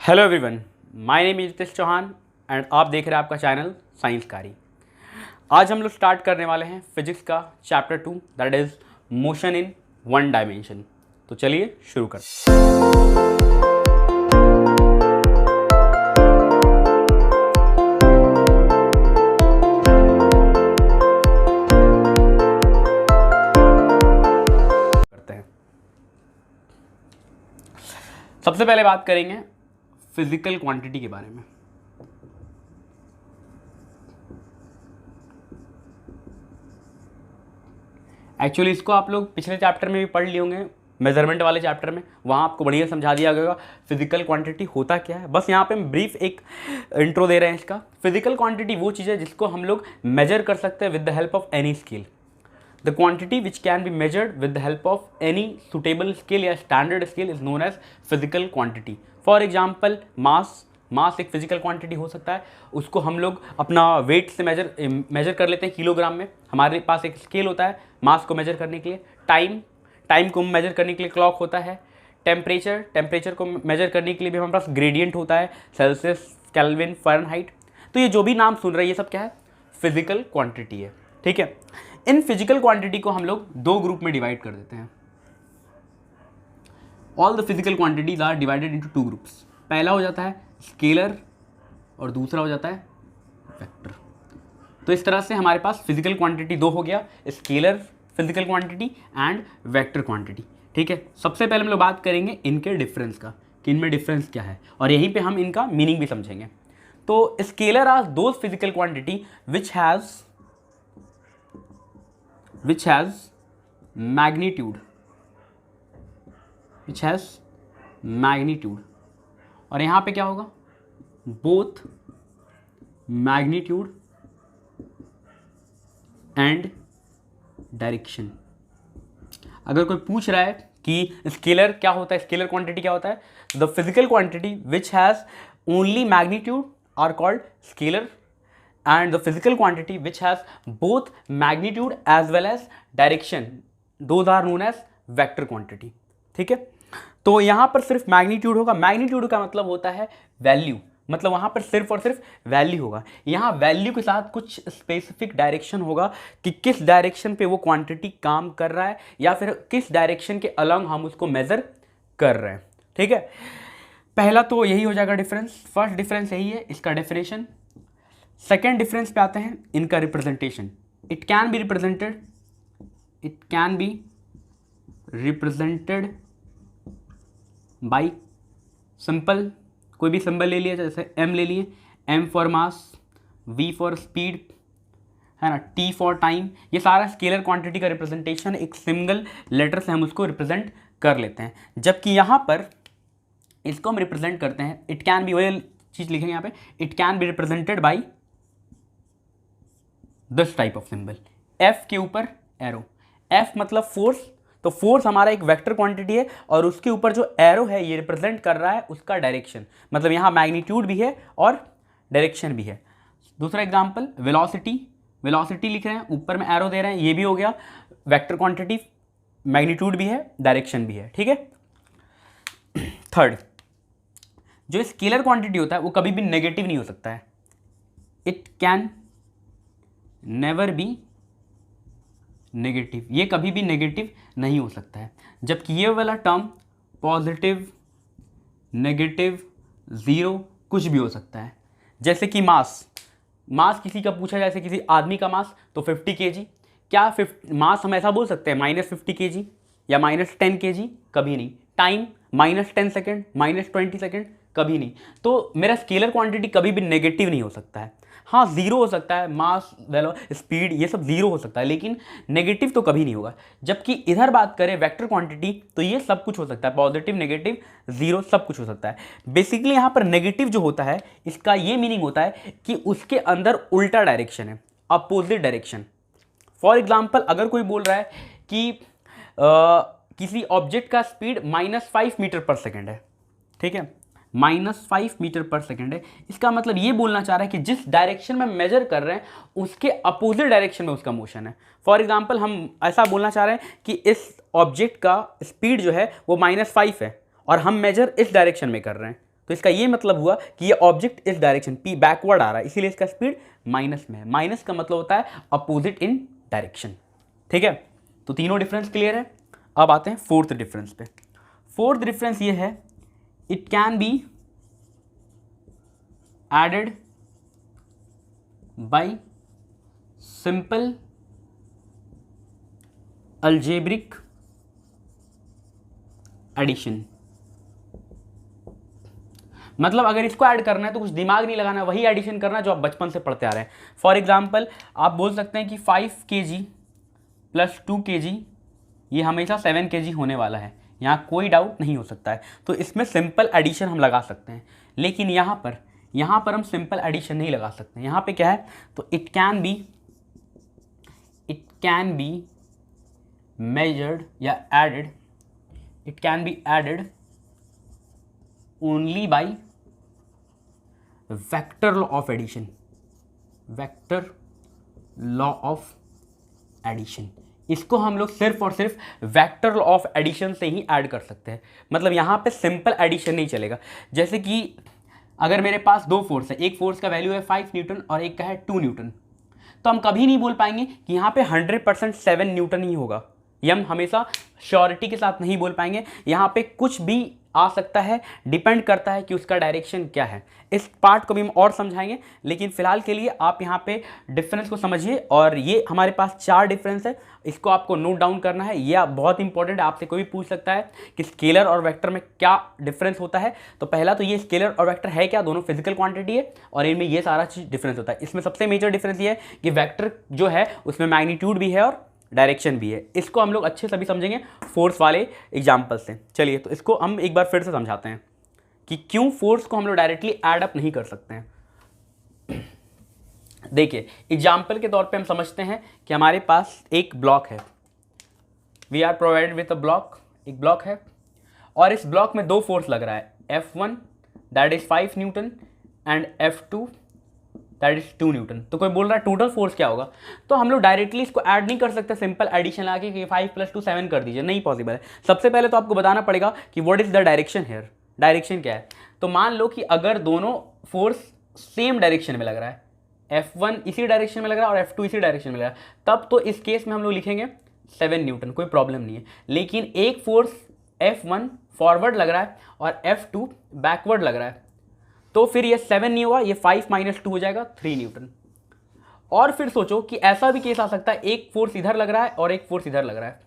Hello everyone, my name is Nitish Chauhan and आप देख रहे हैं आपका चैनल साइंस कारी। आज हम लोग स्टार्ट करने वाले हैं फिजिक्स का chapter 2 that is motion in one dimension. तो चलिए शुरू करते हैं। सबसे पहले बात करेंगे फिजिकल क्वांटिटी के बारे में। एक्चुअली इसको आप लोग पिछले चैप्टर में भी पढ़ लिए होंगे, मेजरमेंट वाले चैप्टर में। वहाँ आपको बढ़िया समझा दिया गया फिजिकल क्वांटिटी होता क्या है। बस यहाँ पे हम ब्रीफ एक इंट्रो दे रहे हैं इसका। फिजिकल क्वांटिटी वो चीज़ है जिसको हम लोग मेजर कर सकते हैं with the help of any scale. The quantity which can be measured with the help of any suitable scale या standard scale is known as physical quantity. For example mass एक फिजिकल क्वांटिटी हो सकता है। उसको हम लोग अपना wait से मेजर कर लेते हैं किलोग्राम में। हमारे पास एक स्केल होता है मास को मेजर करने के लिए। टाइम को मेजर करने के लिए क्लॉक होता है। टेम्परेचर को मेजर करने के लिए भी हमारे पास ग्रेडियंट होता है, सेल्सियस, केल्विन, फ़ारेनहाइट। तो ये जो भी नाम सुन रहे हैं ये सब क्या है? फिजिकल क्वांटिटी है। ठीक है, इन फिजिकल क्वांटिटी को हम लोग दो ग्रुप में डिवाइड कर देते हैं। All the physical quantities are divided into two groups. पहला हो जाता है स्केलर और दूसरा हो जाता है वेक्टर। तो इस तरह से हमारे पास फिजिकल क्वांटिटी दो हो गया, scalar physical quantity and vector quantity. ठीक है, सबसे पहले हम लोग बात करेंगे इनके डिफरेंस का कि इनमें डिफरेंस क्या है, और यहीं पे हम इनका मीनिंग भी समझेंगे। तो scalar are those physical quantity which has magnitude और यहाँ पे क्या होगा? Both magnitude and direction. अगर कोई पूछ रहा है कि स्केलर क्या होता है, स्केलर क्वांटिटी क्या होता है, the physical quantity which has only magnitude are called scalar and the physical quantity which has both magnitude as well as direction, those are known as vector quantity. ठीक है, तो यहाँ पर सिर्फ मैग्नीट्यूड होगा। मैग्नीट्यूड का मतलब होता है वैल्यू, मतलब वहाँ पर सिर्फ और सिर्फ वैल्यू होगा। यहाँ वैल्यू के साथ कुछ स्पेसिफिक डायरेक्शन होगा कि किस डायरेक्शन पे वो क्वांटिटी काम कर रहा है या फिर किस डायरेक्शन के अलॉन्ग हम उसको मेज़र कर रहे हैं। ठीक है, पहला तो यही हो जाएगा डिफरेंस। फर्स्ट डिफरेंस यही है, इसका डेफिनेशन। सेकेंड डिफरेंस पे आते हैं इनका representation. It can be represented by simple, कोई भी सिंबल ले लिया, जैसे m ले लिए, m for mass, v for speed, है ना, t फॉर टाइम। ये सारा स्केलर क्वांटिटी का रिप्रेजेंटेशन एक सिंगल लेटर से हम उसको रिप्रेजेंट कर लेते हैं। जबकि यहाँ पर इसको हम रिप्रेजेंट करते हैं, इट कैन बी, वही चीज़ लिखेंगे यहाँ पे, it can be represented by this type of symbol. f के ऊपर एरो, f मतलब फोर्स। तो फोर्स हमारा एक वेक्टर क्वांटिटी है और उसके ऊपर जो एरो है ये रिप्रेजेंट कर रहा है उसका डायरेक्शन, मतलब यहाँ मैग्नीट्यूड भी है और डायरेक्शन भी है। दूसरा एग्जांपल वेलोसिटी लिख रहे हैं, ऊपर में एरो दे रहे हैं, ये भी हो गया वेक्टर क्वांटिटी, मैग्नीट्यूड भी है, डायरेक्शन भी है। ठीक है, थर्ड, जो स्केलर क्वांटिटी होता है वो कभी भी नेगेटिव नहीं हो सकता है। It can never be negative, ये कभी भी नेगेटिव नहीं हो सकता है। जबकि ये वाला टर्म पॉजिटिव, नेगेटिव, ज़ीरो कुछ भी हो सकता है। जैसे कि मास किसी का पूछा, जैसे किसी आदमी का मास तो 50 kg। क्या मास हम ऐसा बोल सकते हैं -50 kg या -10 kg? कभी नहीं। टाइम -10 सेकेंड, -20 सेकेंड, कभी नहीं। तो मेरा स्केलर क्वांटिटी कभी भी नेगेटिव नहीं हो सकता है। हाँ, ज़ीरो हो सकता है, मास, स्पीड, ये सब ज़ीरो हो सकता है, लेकिन नेगेटिव तो कभी नहीं होगा। जबकि इधर बात करें वेक्टर क्वांटिटी तो ये सब कुछ हो सकता है, पॉजिटिव, नेगेटिव, ज़ीरो, सब कुछ हो सकता है। बेसिकली यहाँ पर नेगेटिव जो होता है इसका ये मीनिंग होता है कि उसके अंदर उल्टा डायरेक्शन है, अपोजिट डायरेक्शन। फॉर एग्जाम्पल, अगर कोई बोल रहा है कि किसी ऑब्जेक्ट का स्पीड -5 मीटर पर सेकेंड है, ठीक है, -5 मीटर पर सेकेंड है, इसका मतलब ये बोलना चाह रहा है कि जिस डायरेक्शन में मेजर कर रहे हैं उसके अपोजिट डायरेक्शन में उसका मोशन है। फॉर एग्जांपल हम ऐसा बोलना चाह रहे हैं कि इस ऑब्जेक्ट का स्पीड जो है वो -5 है और हम मेजर इस डायरेक्शन में कर रहे हैं, तो इसका ये मतलब हुआ कि ये ऑब्जेक्ट इस डायरेक्शन p बैकवर्ड आ रहा है, इसीलिए इसका स्पीड माइनस में है। माइनस का मतलब होता है अपोजिट इन डायरेक्शन। ठीक है, तो तीनों डिफरेंस क्लियर है। अब आते हैं फोर्थ डिफरेंस पे। फोर्थ डिफरेंस ये है, it can be added by simple algebraic addition. मतलब अगर इसको ऐड करना है तो कुछ दिमाग नहीं लगाना, वही एडिशन करना जो आप बचपन से पढ़ते आ रहे हैं। फॉर एग्जाम्पल आप बोल सकते हैं कि 5 kg प्लस 2 kg ये हमेशा 7 kg होने वाला है, यहाँ कोई डाउट नहीं हो सकता है। तो इसमें सिंपल एडिशन हम लगा सकते हैं, लेकिन यहाँ पर हम सिंपल एडिशन नहीं लगा सकते। यहाँ पे क्या है, तो इट कैन बी मेजर्ड या added, it can be added only by vector law of addition. Vector law of addition, इसको हम लोग सिर्फ और सिर्फ वेक्टर लॉ ऑफ एडिशन से ही ऐड कर सकते हैं। मतलब यहाँ पे सिंपल एडिशन नहीं चलेगा। जैसे कि अगर मेरे पास दो फोर्स है, एक फोर्स का वैल्यू है 5 न्यूटन और एक का है 2 न्यूटन, तो हम कभी नहीं बोल पाएंगे कि यहाँ पे 100% 7 न्यूटन ही होगा। ये हम हमेशा श्योरिटी के साथ नहीं बोल पाएंगे। यहाँ पे कुछ भी आ सकता है, डिपेंड करता है कि उसका डायरेक्शन क्या है। इस पार्ट को भी हम और समझाएंगे, लेकिन फिलहाल के लिए आप यहाँ पे डिफरेंस को समझिए। और ये हमारे पास 4 डिफरेंस है, इसको आपको नोट डाउन करना है। ये बहुत इंपॉर्टेंट है, आपसे कोई भी पूछ सकता है कि स्केलर और वेक्टर में क्या डिफरेंस होता है। तो पहला तो ये स्केलर और वेक्टर है क्या, दोनों फिजिकल क्वांटिटी है और इनमें ये सारा चीज़ डिफरेंस होता है। इसमें सबसे मेजर डिफरेंस ये है कि वेक्टर जो है उसमें मैग्नीट्यूड भी है और डायरेक्शन भी है। इसको हम लोग अच्छे से भी समझेंगे फोर्स वाले एग्जाम्पल से। चलिए, तो इसको हम एक बार फिर से समझाते हैं कि क्यों फोर्स को हम लोग डायरेक्टली ऐड अप नहीं कर सकते हैं। देखिए, एग्जाम्पल के तौर पे हम समझते हैं कि हमारे पास एक ब्लॉक है, we are provided with a block, एक ब्लॉक है और इस ब्लॉक में 2 फोर्स लग रहा है, F1 that is 5 Newton and F2 that is 2 Newton. तो कोई बोल रहा है टोटल फोर्स क्या होगा, तो हम लोग डायरेक्टली इसको ऐड नहीं कर सकते सिंपल एडिशन लगा के 5 + 2 7 कर दीजिए, नहीं पॉसिबल है। सबसे पहले तो आपको बताना पड़ेगा कि what is the direction here, direction क्या है। तो मान लो कि अगर दोनों फोर्स सेम डायरेक्शन में लग रहा है, F1 इसी डायरेक्शन में लग रहा है और F2 इसी डायरेक्शन में लग रहा है, तब तो इस केस में हम लोग लिखेंगे 7 न्यूटन, कोई प्रॉब्लम नहीं है। लेकिन एक फोर्स F1 फॉरवर्ड लग रहा है और F2 बैकवर्ड लग रहा है, तो फिर ये 7 नहीं होगा, ये 5 - 2 हो जाएगा 3 न्यूटन। और फिर सोचो कि ऐसा भी केस आ सकता है, एक फोर्स इधर लग रहा है और एक फोर्स इधर लग रहा है,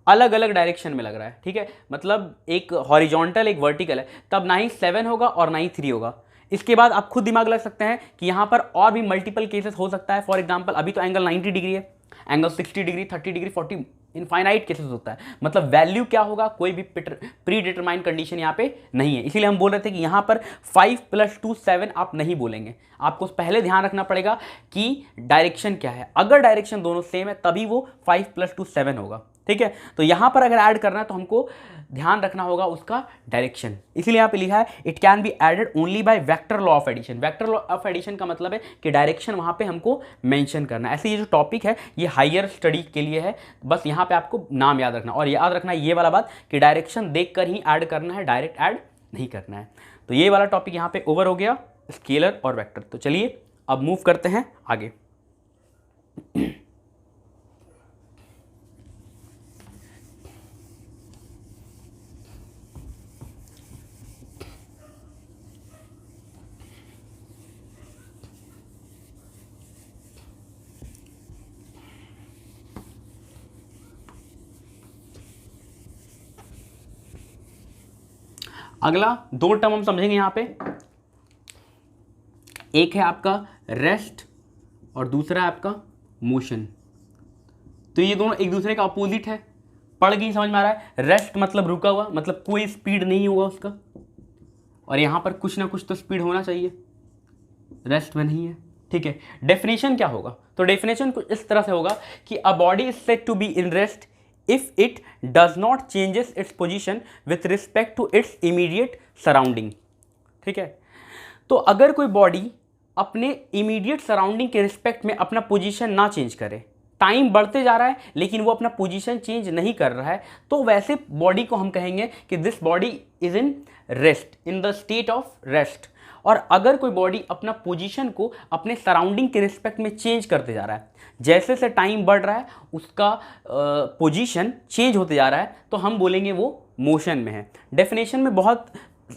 अलग अलग डायरेक्शन में लग रहा है, ठीक है। मतलब एक हॉरिजॉन्टल एक वर्टिकल है, तब ना ही 7 होगा और ना ही 3 होगा। इसके बाद आप खुद दिमाग लगा सकते हैं कि यहाँ पर और भी मल्टीपल केसेस हो सकता है। फॉर एग्जाम्पल अभी तो एंगल 90 डिग्री है, angle 60 degree, 30 degree, 40, infinite cases होता है। मतलब वैल्यू क्या होगा, कोई भी प्री डिटरमाइंड कंडीशन यहाँ पे नहीं है। इसीलिए हम बोल रहे थे कि यहाँ पर 5 + 2 7 आप नहीं बोलेंगे, आपको पहले ध्यान रखना पड़ेगा कि डायरेक्शन क्या है। अगर डायरेक्शन दोनों सेम है तभी वो 5 + 2 7 होगा, ठीक है। तो यहाँ पर अगर ऐड करना है तो हमको ध्यान रखना होगा उसका डायरेक्शन। इसीलिए यहाँ पे लिखा है it can be added only by vector law of addition. Vector law of addition का मतलब है कि डायरेक्शन वहाँ पे हमको मेंशन करना है। ऐसे ये जो टॉपिक है ये हायर स्टडी के लिए है, बस यहाँ पे आपको नाम याद रखना और याद रखना ये वाला बात कि डायरेक्शन देख कर ही ऐड करना है, डायरेक्ट ऐड नहीं करना है। तो ये वाला टॉपिक यहाँ पे ओवर हो गया, स्केलर और वेक्टर। तो चलिए अब मूव करते हैं आगे। अगला 2 टर्म हम समझेंगे यहाँ पे, एक है आपका रेस्ट और दूसरा है आपका मोशन। तो ये दोनों एक दूसरे का अपोजिट है, पढ़ के ही समझ में आ रहा है। रेस्ट मतलब रुका हुआ, मतलब कोई स्पीड नहीं होगा उसका, और यहाँ पर कुछ ना कुछ तो स्पीड होना चाहिए, रेस्ट में नहीं है, ठीक है। डेफिनेशन क्या होगा, तो डेफिनेशन कुछ इस तरह से होगा कि a body is said to be in rest if it does not changes its position with respect to its immediate surrounding, ठीक है। तो अगर कोई बॉडी अपने इमीडिएट सराउंडिंग के रिस्पेक्ट में अपना पोजीशन ना चेंज करे, टाइम बढ़ते जा रहा है लेकिन वो अपना पोजीशन चेंज नहीं कर रहा है, तो वैसे बॉडी को हम कहेंगे कि this body is in rest, in the state of rest. और अगर कोई बॉडी अपना पोजीशन को अपने सराउंडिंग के रिस्पेक्ट में चेंज करते जा रहा है, जैसे जैसे टाइम बढ़ रहा है उसका पोजीशन चेंज होते जा रहा है, तो हम बोलेंगे वो मोशन में है। डेफिनेशन में बहुत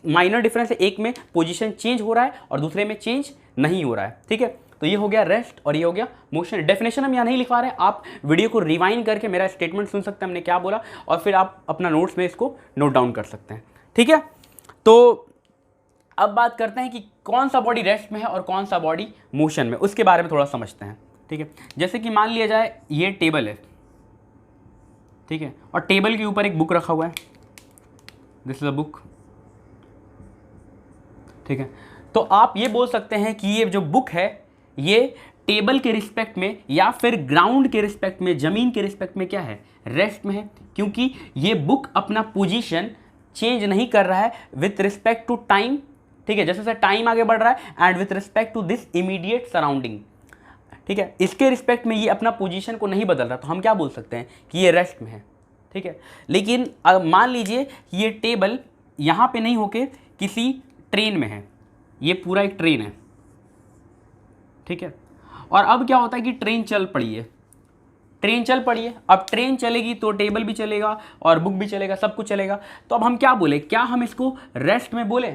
माइनर डिफरेंस है, एक में पोजीशन चेंज हो रहा है और दूसरे में चेंज नहीं हो रहा है, ठीक है। तो ये हो गया रेस्ट और ये हो गया मोशन। डेफिनेशन हम यहाँ नहीं लिखवा रहे हैं, आप वीडियो को रिवाइंड करके मेरा स्टेटमेंट सुन सकते हैं हमने क्या बोला, और फिर आप अपना नोट्स में इसको नोट डाउन कर सकते हैं, ठीक है। तो अब बात करते हैं कि कौन सा बॉडी रेस्ट में है और कौन सा बॉडी मोशन में, उसके बारे में थोड़ा समझते हैं, ठीक है। जैसे कि मान लिया जाए ये टेबल है, ठीक है, और टेबल के ऊपर एक बुक रखा हुआ है, दिस इज अ बुक, ठीक है। तो आप ये बोल सकते हैं कि ये जो बुक है ये टेबल के रिस्पेक्ट में या फिर ग्राउंड के रिस्पेक्ट में, जमीन के रिस्पेक्ट में क्या है, रेस्ट में है, क्योंकि ये बुक अपना पोजीशन चेंज नहीं कर रहा है विथ रिस्पेक्ट टू टाइम, ठीक है, जैसे जैसे टाइम आगे बढ़ रहा है and with respect to this immediate surrounding, ठीक है, इसके रिस्पेक्ट में ये अपना पोजीशन को नहीं बदल रहा, तो हम क्या बोल सकते हैं कि ये रेस्ट में है, ठीक है। लेकिन अब मान लीजिए ये टेबल यहाँ पे नहीं होके किसी ट्रेन में है, ये पूरा एक ट्रेन है, ठीक है, और अब क्या होता है कि ट्रेन चल पड़ी है, ट्रेन चल पड़ी है, अब ट्रेन चलेगी तो टेबल भी चलेगा और बुक भी चलेगा, सब कुछ चलेगा। तो अब हम क्या बोले, क्या हम इसको रेस्ट में बोले?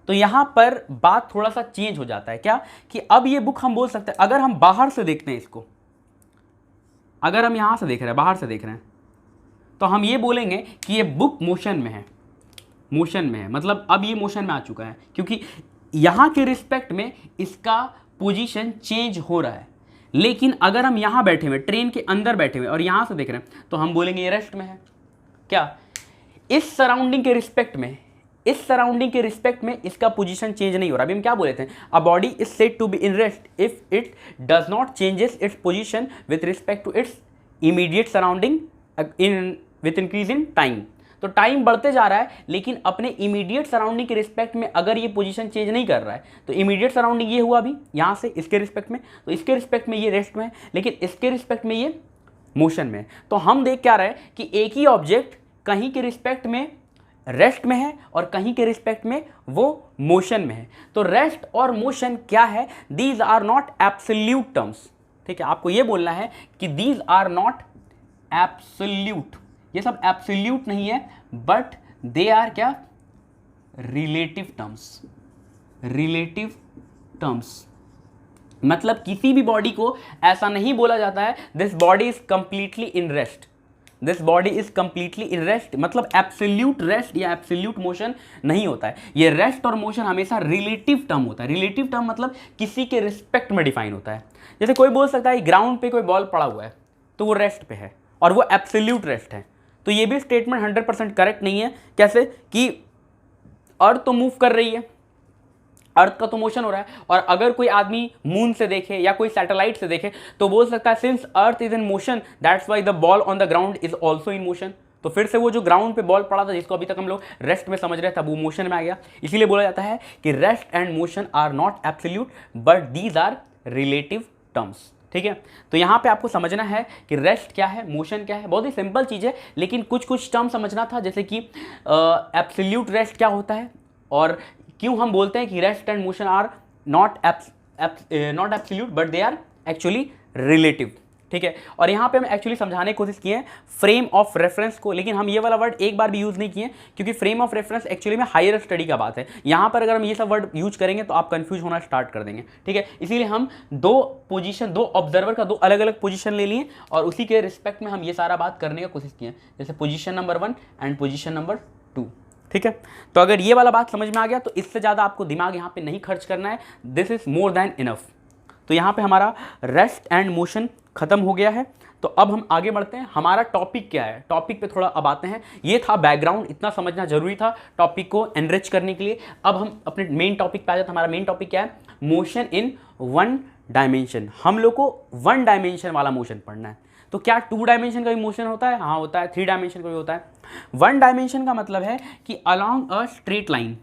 तो यहाँ पर बात थोड़ा सा चेंज हो जाता है, क्या कि अब ये बुक हम बोल सकते हैं, अगर हम बाहर से देखते हैं इसको, अगर हम यहाँ से देख रहे हैं, बाहर से देख रहे हैं, तो हम ये बोलेंगे कि ये बुक मोशन में है, मोशन में है, मतलब अब ये मोशन में आ चुका है, क्योंकि यहाँ के रिस्पेक्ट में इसका पोजीशन चेंज हो रहा है। लेकिन अगर हम यहाँ बैठे हुए, ट्रेन के अंदर बैठे हुए और यहाँ से देख रहे हैं, तो हम बोलेंगे ये रेस्ट में है। क्या इस सराउंडिंग के रिस्पेक्ट में, इस सराउंडिंग के रिस्पेक्ट में इसका पोजीशन चेंज नहीं हो रहा। अभी हम क्या बोले थे, a body is said to be in rest if it does not changes its position with respect to its immediate surrounding in with increase in time. तो टाइम बढ़ते जा रहा है लेकिन अपने इमीडिएट सराउंडिंग के रिस्पेक्ट में अगर ये पोजीशन चेंज नहीं कर रहा है, तो इमीडिएट सराउंडिंग ये हुआ अभी यहाँ से इसके रिस्पेक्ट में, तो इसके रिस्पेक्ट में ये रेस्ट में है, लेकिन इसके रिस्पेक्ट में ये मोशन में है। तो हम देख क्या रहे हैं कि एक ही ऑब्जेक्ट कहीं के रिस्पेक्ट में रेस्ट में है और कहीं के रिस्पेक्ट में वो मोशन में है। तो रेस्ट और मोशन क्या है, these are not absolute terms, ठीक है। आपको ये बोलना है कि दीज आर नॉट एब्सोल्यूट, ये सब एब्सोल्यूट नहीं है, बट दे आर क्या, रिलेटिव टर्म्स, रिलेटिव टर्म्स। मतलब किसी भी बॉडी को ऐसा नहीं बोला जाता है this body is completely in rest, this body is completely in rest, मतलब एब्सोल्यूट रेस्ट या एब्सोल्यूट मोशन नहीं होता है। ये रेस्ट और मोशन हमेशा रिलेटिव टर्म होता है। रिलेटिव टर्म मतलब किसी के रिस्पेक्ट में डिफाइन होता है। जैसे कोई बोल सकता है ग्राउंड पे कोई बॉल पड़ा हुआ है तो वो रेस्ट पे है और वो एब्सोल्यूट रेस्ट है, तो ये भी स्टेटमेंट 100% करेक्ट नहीं है। कैसे कि अर्थ तो मूव कर रही है, अर्थ का तो मोशन हो रहा है, और अगर कोई आदमी मून से देखे या कोई सैटेलाइट से देखे तो बोल सकता है since earth is in motion that's why the ball on the ground is also in motion. तो फिर से वो जो ग्राउंड पे बॉल पड़ा था जिसको अभी तक हम लोग रेस्ट में समझ रहे थे वो मोशन में आ गया। इसीलिए बोला जाता है कि rest and motion are not absolute but these are relative terms, ठीक है। तो यहाँ पे आपको समझना है कि रेस्ट क्या है, मोशन क्या है, बहुत ही सिंपल चीज़ है, लेकिन कुछ कुछ टर्म समझना था, जैसे कि एब्सोल्यूट रेस्ट क्या होता है और क्यों हम बोलते हैं कि rest and motion are not absolute but they are actually relative, ठीक है। और यहाँ पे हम एक्चुअली समझाने की कोशिश किए हैं फ्रेम ऑफ रेफरेंस को, लेकिन हम ये वाला वर्ड एक बार भी यूज़ नहीं किए क्योंकि फ्रेम ऑफ रेफरेंस एक्चुअली में हायर स्टडी का बात है। यहाँ पर अगर हम ये सब वर्ड यूज करेंगे तो आप कंफ्यूज होना स्टार्ट कर देंगे, ठीक है। इसीलिए हम दो पोजीशन, दो ऑब्जर्वर का दो अलग अलग पोजीशन ले लिए और उसी के रिस्पेक्ट में हम ये सारा बात करने का कोशिश किए, जैसे position number 1 and position number 2, ठीक है। तो अगर ये वाला बात समझ में आ गया तो इससे ज़्यादा आपको दिमाग यहाँ पे नहीं खर्च करना है, this is more than enough. तो यहाँ पे हमारा रेस्ट एंड मोशन खत्म हो गया है। तो अब हम आगे बढ़ते हैं, हमारा टॉपिक क्या है, टॉपिक पे थोड़ा अब आते हैं। ये था बैकग्राउंड, इतना समझना जरूरी था टॉपिक को एनरिच करने के लिए। अब हम अपने मेन टॉपिक पे आ जाते हैं। हमारा मेन टॉपिक क्या है, मोशन इन 1 डायमेंशन। हम लोग को 1 डायमेंशन वाला मोशन पढ़ना है। तो क्या 2 डायमेंशन का भी मोशन होता है? हाँ होता है। 3 डायमेंशन का भी होता है। 1 डायमेंशन का मतलब है कि अलोंग अ स्ट्रेट लाइन,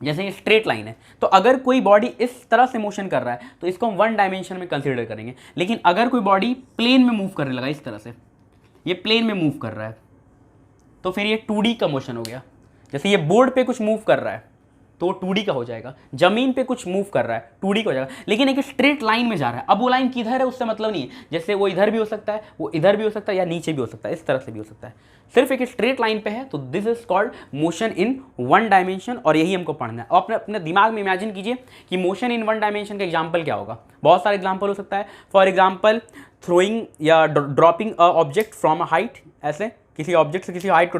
जैसे ये स्ट्रेट लाइन है तो अगर कोई बॉडी इस तरह से मोशन कर रहा है तो इसको हम 1 डायमेंशन में कंसीडर करेंगे। लेकिन अगर कोई बॉडी प्लेन में मूव करने लगा, इस तरह से ये प्लेन में मूव कर रहा है, तो फिर ये 2D का मोशन हो गया। जैसे ये बोर्ड पे कुछ मूव कर रहा है तो 2D का हो जाएगा, जमीन पे कुछ मूव कर रहा है 2D का हो जाएगा, लेकिन एक स्ट्रेट लाइन में जा रहा है। अब वो लाइन किधर है उससे मतलब नहीं है, जैसे वो इधर भी हो सकता है, वो इधर भी हो सकता है, या नीचे भी हो सकता है, इस तरह से भी हो सकता है, सिर्फ एक स्ट्रेट लाइन पे है, तो this is called motion in one dimension, और यही हमको पढ़ना है। और अपने अपने दिमाग में इमेजिन कीजिए कि मोशन इन वन डायमेंशन का एग्जाम्पल क्या होगा। बहुत सारे एग्जाम्पल हो सकता है, फॉर एग्जाम्पल थ्रोइंग या dropping a object from a height, ऐसे किसी ऑब्जेक्ट से किसी हाइट को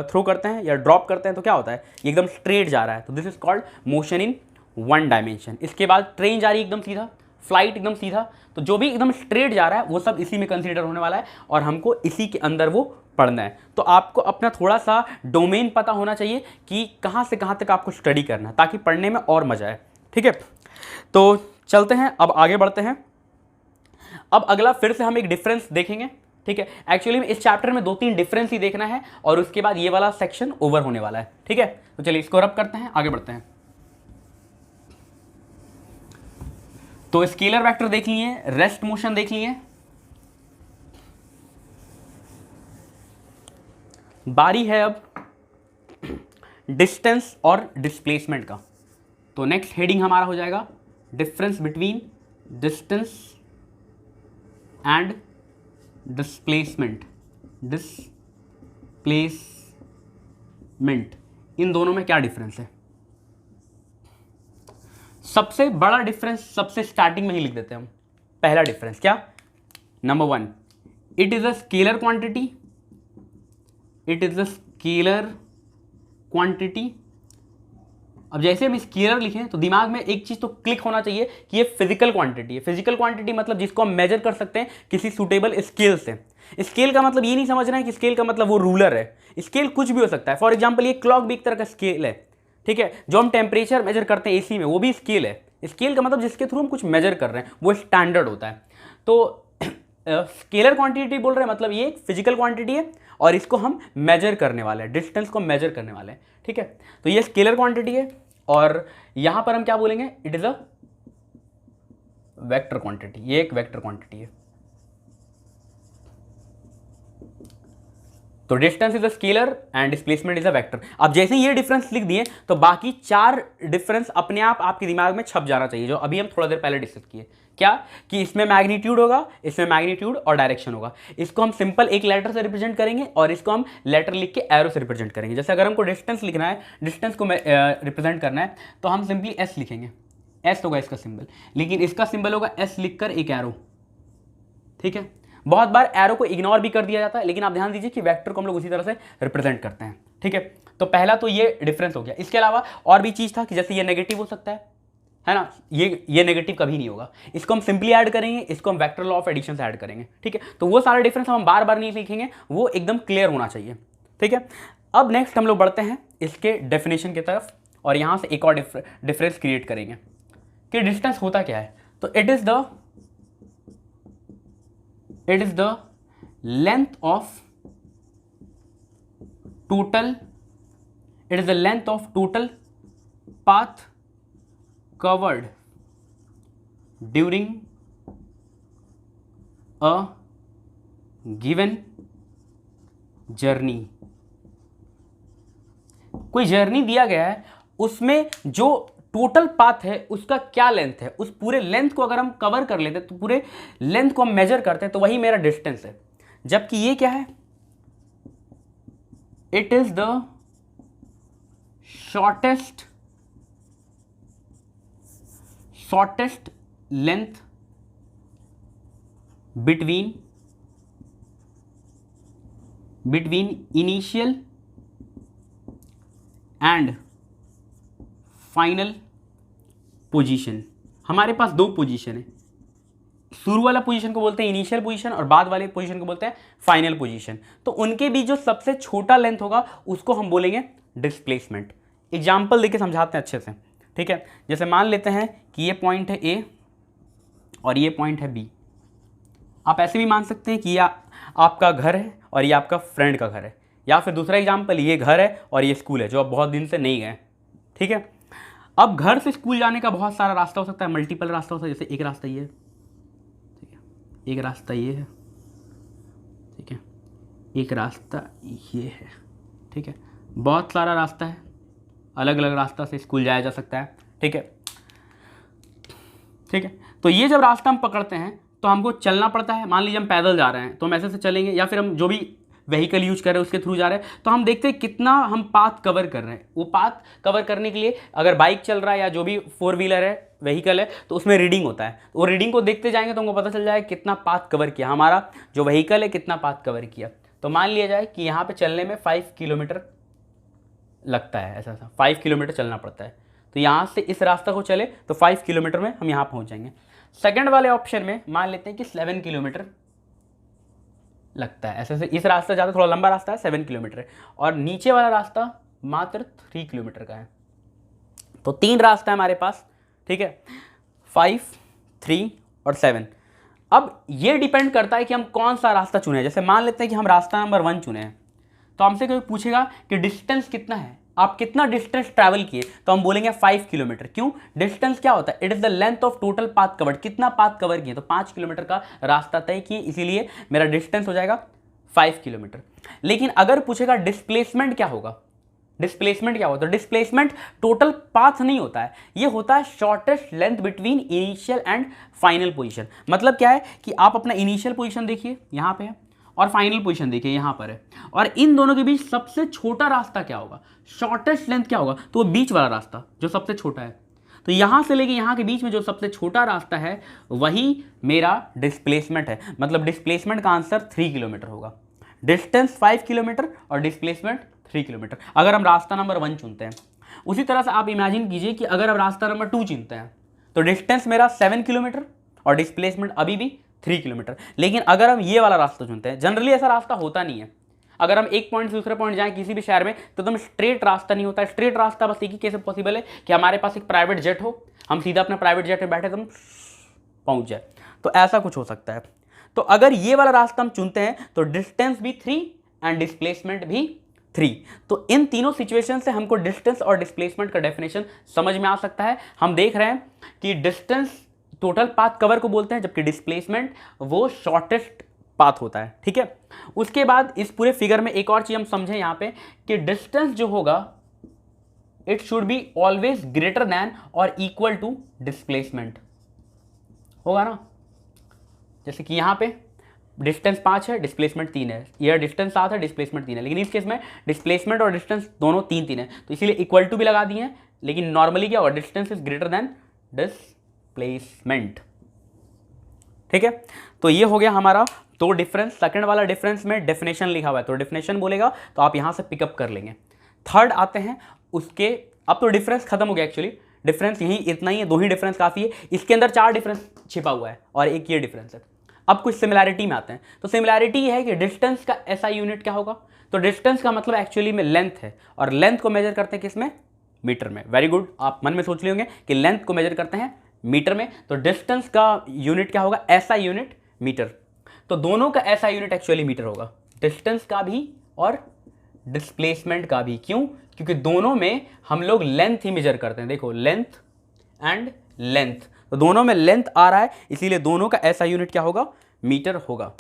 थ्रो करते हैं या ड्रॉप करते हैं तो क्या होता है, ये एकदम स्ट्रेट जा रहा है, तो this is called motion in one dimension. इसके बाद ट्रेन जा रही है एकदम सीधा, फ्लाइट एकदम सीधा, तो जो भी एकदम स्ट्रेट जा रहा है वो सब इसी में कंसीडर होने वाला है, और हमको इसी के अंदर वो पढ़ना है। तो आपको अपना थोड़ा सा डोमेन पता होना चाहिए कि कहाँ से कहाँ तक आपको स्टडी करना है, ताकि पढ़ने में और मजा आए। ठीक है, तो चलते हैं, अब आगे बढ़ते हैं। अब अगला फिर से हम एक डिफरेंस देखेंगे। ठीक है, एक्चुअली में इस चैप्टर में 2-3 डिफरेंस ही देखना है, और उसके बाद ये वाला सेक्शन ओवर होने वाला है। ठीक है, तो चलिए इसको रब करते हैं, आगे बढ़ते हैं। तो स्केलर वेक्टर देख लिए, रेस्ट मोशन देख लिए, बारी है अब डिस्टेंस और डिस्प्लेसमेंट का। तो नेक्स्ट हेडिंग हमारा हो जाएगा difference between distance and displacement. इन दोनों में क्या डिफरेंस है। सबसे बड़ा डिफरेंस सबसे स्टार्टिंग में ही लिख देते हैं हम। पहला डिफरेंस क्या, number 1, it is a scalar quantity, it is a scalar quantity. अब जैसे हम स्केलर लिखें तो दिमाग में एक चीज तो क्लिक होना चाहिए कि ये फिजिकल क्वांटिटी है। फिजिकल क्वांटिटी मतलब जिसको हम मेजर कर सकते हैं किसी सुटेबल स्केल से। स्केल का मतलब ये नहीं समझना है कि स्केल का मतलब वो रूलर है, स्केल कुछ भी हो सकता है। फॉर एग्जांपल ये क्लॉक भी एक तरह का स्केल है। ठीक है, जो हम टेम्परेचर मेजर करते हैं एसी में, वो भी स्केल है। स्केल का मतलब जिसके थ्रू हम कुछ मेजर कर रहे हैं, वो स्टैंडर्ड होता है। तो स्केलर क्वांटिटी बोल रहे हैं मतलब ये एक फिजिकल क्वांटिटी है, और इसको हम मेजर करने वाले हैं, डिस्टेंस को मेजर करने वाले हैं। ठीक है, तो ये स्केलर क्वांटिटी है, और यहां पर हम क्या बोलेंगे, it is a vector quantity. ये एक वेक्टर क्वांटिटी है। तो distance is a scalar and displacement is a vector. अब जैसे ये डिफरेंस लिख दिए तो बाकी 4 डिफरेंस अपने आप आपके दिमाग में छप जाना चाहिए, जो अभी हम थोड़ा देर पहले डिस्कस किए। क्या कि इसमें मैग्नीट्यूड होगा, इसमें मैग्नीट्यूड और डायरेक्शन होगा। इसको हम सिंपल एक लेटर से रिप्रेजेंट करेंगे, और इसको हम लेटर लिख के एरो से रिप्रेजेंट करेंगे। जैसे अगर हमको डिस्टेंस लिखना है, डिस्टेंस को रिप्रेजेंट करना है, तो हम सिंपली एस लिखेंगे, एस होगा इसका सिंबल, लेकिन इसका सिंबल होगा एस लिखकर एक एरो। ठीक है, बहुत बार एरो को इग्नोर भी कर दिया जाता है, लेकिन आप ध्यान दीजिए कि वेक्टर को हम लोग उसी तरह से रिप्रेजेंट करते हैं। ठीक है, तो पहला तो ये डिफरेंस हो गया। इसके अलावा और भी चीज था कि जैसे ये नेगेटिव हो सकता है ना, ये नेगेटिव कभी नहीं होगा, इसको हम सिंपली ऐड करेंगे, इसको हम वेक्टर लॉ ऑफ एडिशन से ऐड करेंगे। ठीक है, तो वो सारे डिफरेंस हम बार बार नहीं लिखेंगे, वो एकदम क्लियर होना चाहिए। ठीक है, अब नेक्स्ट हम लोग बढ़ते हैं इसके डेफिनेशन की तरफ, और यहां से एक और डिफरेंस क्रिएट करेंगे कि डिस्टेंस होता क्या है। तो it is the length of total path covered during a given journey। कोई जर्नी दिया गया है, उसमें जो टोटल पाथ है उसका क्या लेंथ है, उस पूरे लेंथ को अगर हम कवर कर लेते हैं, तो पूरे लेंथ को हम मेजर करते हैं, तो वही मेरा डिस्टेंस है। जबकि ये क्या है, it is the shortest length between initial and final position. हमारे पास 2 पोजीशन है, शुरू वाला पोजीशन को बोलते हैं इनिशियल पोजीशन, और बाद वाले पोजीशन को बोलते हैं फाइनल पोजीशन। तो उनके बीच जो सबसे छोटा लेंथ होगा उसको हम बोलेंगे डिस्प्लेसमेंट। एग्जाम्पल देके समझाते हैं अच्छे से। ठीक है, जैसे मान लेते हैं कि ये पॉइंट है ए और ये पॉइंट है बी। आप ऐसे भी मान सकते हैं कि ये आपका घर है और ये आपका फ्रेंड का घर है, या फिर दूसरा एग्जाम्पल, ये घर है और ये स्कूल है जो आप बहुत दिन से नहीं गए। ठीक है, अब घर से स्कूल जाने का बहुत सारा रास्ता हो सकता है, मल्टीपल रास्ता हो सकता है। जैसे एक रास्ता ये है, ठीक है, एक रास्ता ये है, ठीक है, एक रास्ता ये है। ठीक है, बहुत सारा रास्ता है, अलग अलग रास्ता से स्कूल जाया जा सकता है। ठीक है, ठीक है। तो ये जब रास्ता हम पकड़ते हैं तो हमको चलना पड़ता है। मान लीजिए हम पैदल जा रहे हैं तो हम ऐसे से चलेंगे, या फिर हम जो भी व्हीकल यूज कर रहे हैं उसके थ्रू जा रहे हैं, तो हम देखते हैं कितना हम पाथ कवर कर रहे हैं। वो पाथ कवर करने के लिए अगर बाइक चल रहा है या जो भी 4 व्हीलर है, व्हीकल है, तो उसमें रीडिंग होता है। वो रीडिंग को देखते जाएंगे तो हमको पता चल जाएगा कितना पाथ कवर किया हमारा जो व्हीकल है, कितना पाथ कवर किया। तो मान लिया जाए कि यहाँ पे चलने में 5 किलोमीटर लगता है, ऐसा 5 किलोमीटर चलना पड़ता है। तो यहाँ से इस रास्ता को चले तो 5 किलोमीटर में हम यहाँ पहुँच जाएंगे। सेकंड वाले ऑप्शन में मान लेते हैं कि 7 किलोमीटर लगता है, ऐसे से इस रास्ता ज़्यादा थोड़ा लंबा रास्ता है, 7 किलोमीटर है, और नीचे वाला रास्ता मात्र 3 किलोमीटर का है। तो 3 रास्ता है हमारे पास। ठीक है, 5, 3 और 7। अब ये डिपेंड करता है कि हम कौन सा रास्ता चुने। जैसे मान लेते हैं कि हम रास्ता नंबर 1 चुने हैं, तो हमसे कोई पूछेगा कि डिस्टेंस कितना है, आप कितना डिस्टेंस ट्रैवल किए, तो हम बोलेंगे 5 किलोमीटर। क्यों? डिस्टेंस क्या होता है? It is the length of total path covered, कितना पाथ कवर किए, तो 5 किलोमीटर का रास्ता तय किए, इसीलिए मेरा डिस्टेंस हो जाएगा 5 किलोमीटर। लेकिन अगर पूछेगा डिस्प्लेसमेंट क्या होगा, डिस्प्लेसमेंट क्या होता है, डिस्प्लेसमेंट टोटल पाथ नहीं होता है, ये होता है shortest length between initial and final position. मतलब क्या है कि आप अपना इनिशियल पोजीशन देखिए यहाँ पे है, और फाइनल पोजीशन देखिए यहाँ पर है, और इन दोनों के बीच सबसे छोटा रास्ता क्या होगा, शॉर्टेस्ट लेंथ क्या होगा, तो वो बीच वाला रास्ता जो सबसे छोटा है। तो यहाँ से लेके यहाँ के बीच में जो सबसे छोटा रास्ता है वही मेरा डिस्प्लेसमेंट है। मतलब डिस्प्लेसमेंट का आंसर 3 किलोमीटर होगा। डिस्टेंस 5 किलोमीटर और डिस्प्लेसमेंट 3 किलोमीटर, अगर हम रास्ता नंबर 1 चुनते हैं। उसी तरह से आप इमेजिन कीजिए कि अगर हम रास्ता नंबर 2 चुनते हैं तो डिस्टेंस मेरा 7 किलोमीटर और डिस्प्लेसमेंट अभी भी 3 किलोमीटर। लेकिन अगर हम ये वाला रास्ता चुनते हैं, जनरली ऐसा रास्ता होता नहीं है, अगर हम एक पॉइंट से दूसरे पॉइंट जाएं किसी भी शहर में तो एकदम स्ट्रेट रास्ता नहीं होता है। स्ट्रेट रास्ता बस एक ही कैसे पॉसिबल है कि हमारे पास एक प्राइवेट जेट हो, हम सीधा अपना प्राइवेट जेट में बैठे तो हम पहुंच जाए, तो ऐसा कुछ हो सकता है। तो अगर ये वाला रास्ता हम चुनते हैं तो डिस्टेंस भी 3 एंड डिस्प्लेसमेंट भी 3। तो इन तीनों सिचुएशन से हमको डिस्टेंस और डिस्प्लेसमेंट का डेफिनेशन समझ में आ सकता है। हम देख रहे हैं कि डिस्टेंस टोटल पाथ कवर को बोलते हैं, जबकि डिस्प्लेसमेंट वो शॉर्टेस्ट पाथ होता है। ठीक है, उसके बाद इस पूरे फिगर में एक और चीज हम समझें यहाँ पे कि डिस्टेंस जो होगा it should be always greater than और इक्वल टू डिस्प्लेसमेंट होगा ना। जैसे कि यहाँ पे डिस्टेंस 5 है, डिस्प्लेसमेंट 3 है, यह डिस्टेंस 7 है, डिस्प्लेसमेंट 3 है, लेकिन इस केस में डिस्प्लेसमेंट और डिस्टेंस दोनों 3 है, तो इसीलिए इक्वल टू भी लगा दिए हैं। लेकिन नॉर्मली क्या होगा, distance is greater than displacement. ठीक है, तो ये हो गया हमारा दो डिफरेंस। सेकंड वाला डिफरेंस में डेफिनेशन लिखा हुआ है, तो डेफिनेशन बोलेगा तो आप यहां से पिकअप कर लेंगे। थर्ड आते हैं उसके, अब तो डिफरेंस खत्म हो गया एक्चुअली, डिफरेंस यही इतना ही है, 2 ही डिफरेंस काफ़ी है। इसके अंदर 4 डिफरेंस छिपा हुआ है और एक ये डिफरेंस है। अब कुछ सिमिलैरिटी में आते हैं, तो सिमिलैरिटी है कि डिस्टेंस का एसआई यूनिट क्या होगा, तो डिस्टेंस का मतलब एक्चुअली में लेंथ है, और लेंथ को मेजर करते हैं किसमें, मीटर में। वेरी गुड, आप मन में सोच लिए होंगे कि लेंथ को मेजर करते हैं मीटर में, तो डिस्टेंस का यूनिट क्या होगा, एसआई यूनिट मीटर। तो दोनों का एसआई यूनिट एक्चुअली मीटर होगा, डिस्टेंस का भी और डिस्प्लेसमेंट का भी। क्यों? क्योंकि दोनों में हम लोग लेंथ ही मेजर करते हैं। देखो लेंथ एंड लेंथ, तो दोनों में लेंथ आ रहा है, इसीलिए दोनों का एसआई यूनिट क्या होगा, मीटर होगा।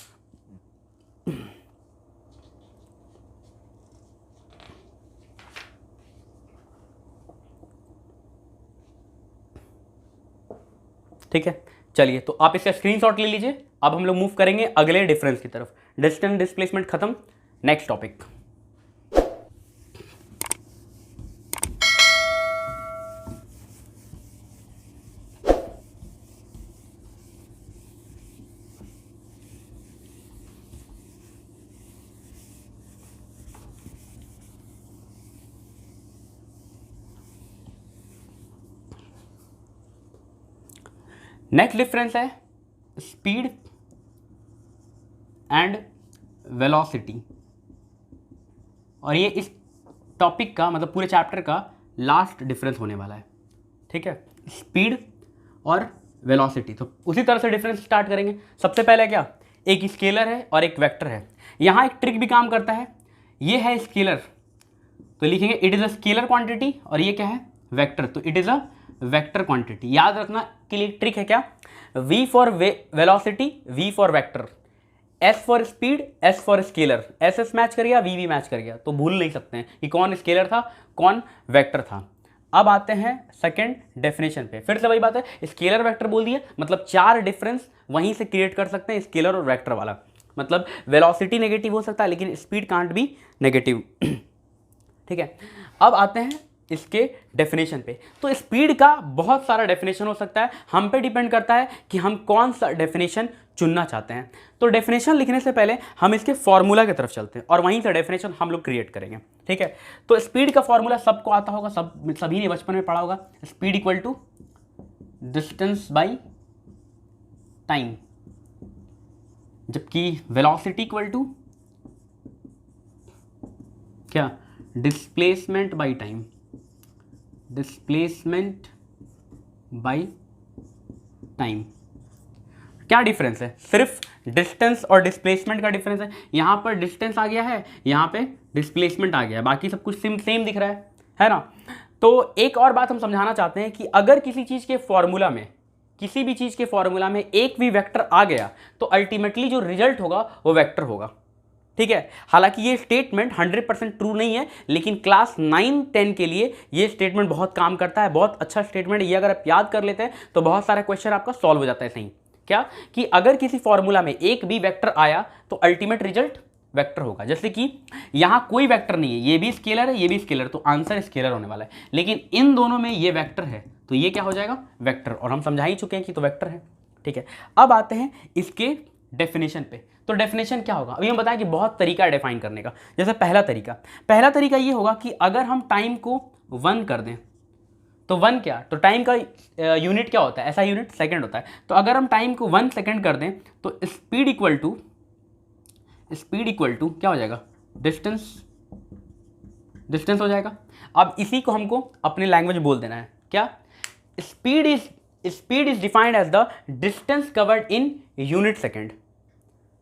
ठीक है, चलिए तो आप इसका स्क्रीनशॉट ले लीजिए। अब हम लोग मूव करेंगे अगले डिफरेंस की तरफ। डिस्टेंस डिस्प्लेसमेंट खत्म, नेक्स्ट टॉपिक। नेक्स्ट डिफरेंस है स्पीड एंड वेलोसिटी, और ये इस टॉपिक का मतलब पूरे चैप्टर का लास्ट डिफरेंस होने वाला है। ठीक है, स्पीड और वेलोसिटी। तो उसी तरह से डिफरेंस स्टार्ट करेंगे। सबसे पहले क्या, एक स्केलर है और एक वेक्टर है। यहाँ एक ट्रिक भी काम करता है, ये है स्केलर तो लिखेंगे it is a scalar quantity, और ये क्या है, वेक्टर, तो it is a vector quantity. याद रखना के लिए ट्रिक है क्या, v for velocity, v for vector. S for speed, S for scalar, S S match कर गया, वी वी मैच कर गया, तो भूल नहीं सकते हैं कि कौन स्केलर था कौन वेक्टर था। अब आते हैं सेकंड डेफिनेशन पे, फिर से वही बात है, स्केलर वेक्टर बोल दिया मतलब 4 डिफरेंस वहीं से क्रिएट कर सकते हैं स्केलर और वेक्टर वाला, मतलब वेलोसिटी नेगेटिव हो सकता है लेकिन स्पीड कांट बी नेगेटिव। ठीक है, अब आते हैं इसके डेफिनेशन पे। तो स्पीड का बहुत सारा डेफिनेशन हो सकता है, हम पे डिपेंड करता है कि हम कौन सा डेफिनेशन चुनना चाहते हैं। तो डेफिनेशन लिखने से पहले हम इसके फॉर्मूला की तरफ चलते हैं और वहीं से डेफिनेशन हम लोग क्रिएट करेंगे। ठीक है, तो स्पीड का फॉर्मूला सबको आता होगा, सभी ने बचपन में पढ़ा होगा, speed equal to distance by time, जबकि वेलोसिटी इक्वल टू क्या, displacement by time, displacement by time. क्या डिफरेंस है, सिर्फ डिस्टेंस और डिस्प्लेसमेंट का डिफरेंस है। यहां पर डिस्टेंस आ गया है, यहां पे डिस्प्लेसमेंट आ गया है, बाकी सब कुछ सेम दिख रहा है ना। तो एक और बात हम समझाना चाहते हैं कि अगर किसी चीज के फॉर्मूला में, किसी भी चीज के फॉर्मूला में एक भी वेक्टर आ गया तो अल्टीमेटली जो रिजल्ट होगा वो वेक्टर होगा। ठीक है, हालांकि ये स्टेटमेंट 100% ट्रू नहीं है, लेकिन क्लास 9-10 के लिए ये स्टेटमेंट बहुत काम करता है, बहुत अच्छा स्टेटमेंट। ये अगर आप याद कर लेते हैं तो बहुत सारा क्वेश्चन आपका सॉल्व हो जाता है। सही क्या, कि अगर किसी फॉर्मूला में एक भी वेक्टर आया तो अल्टीमेट रिजल्ट वेक्टर होगा। जैसे कि यहां कोई वेक्टर नहीं है, ये भी स्केलर है, ये भी स्केलर, तो आंसर स्केलर होने वाला है, लेकिन इन दोनों में ये वेक्टर है तो ये क्या हो जाएगा, वेक्टर, और हम समझा ही चुके हैं कि तो वेक्टर है। ठीक है, अब आते हैं इसके डेफिनेशन पे। तो डेफिनेशन क्या होगा, अभी हम बताएं कि बहुत तरीका है डिफाइन करने का। जैसे पहला तरीका ये होगा कि अगर हम टाइम को 1 कर दें तो 1 क्या, तो टाइम का यूनिट क्या होता है, ऐसा यूनिट सेकंड होता है। तो अगर हम टाइम को 1 सेकंड कर दें तो स्पीड इक्वल टू क्या हो जाएगा, डिस्टेंस हो जाएगा। अब इसी को हमको अपने लैंग्वेज बोल देना है, क्या, speed is defined as the distance covered in unit second.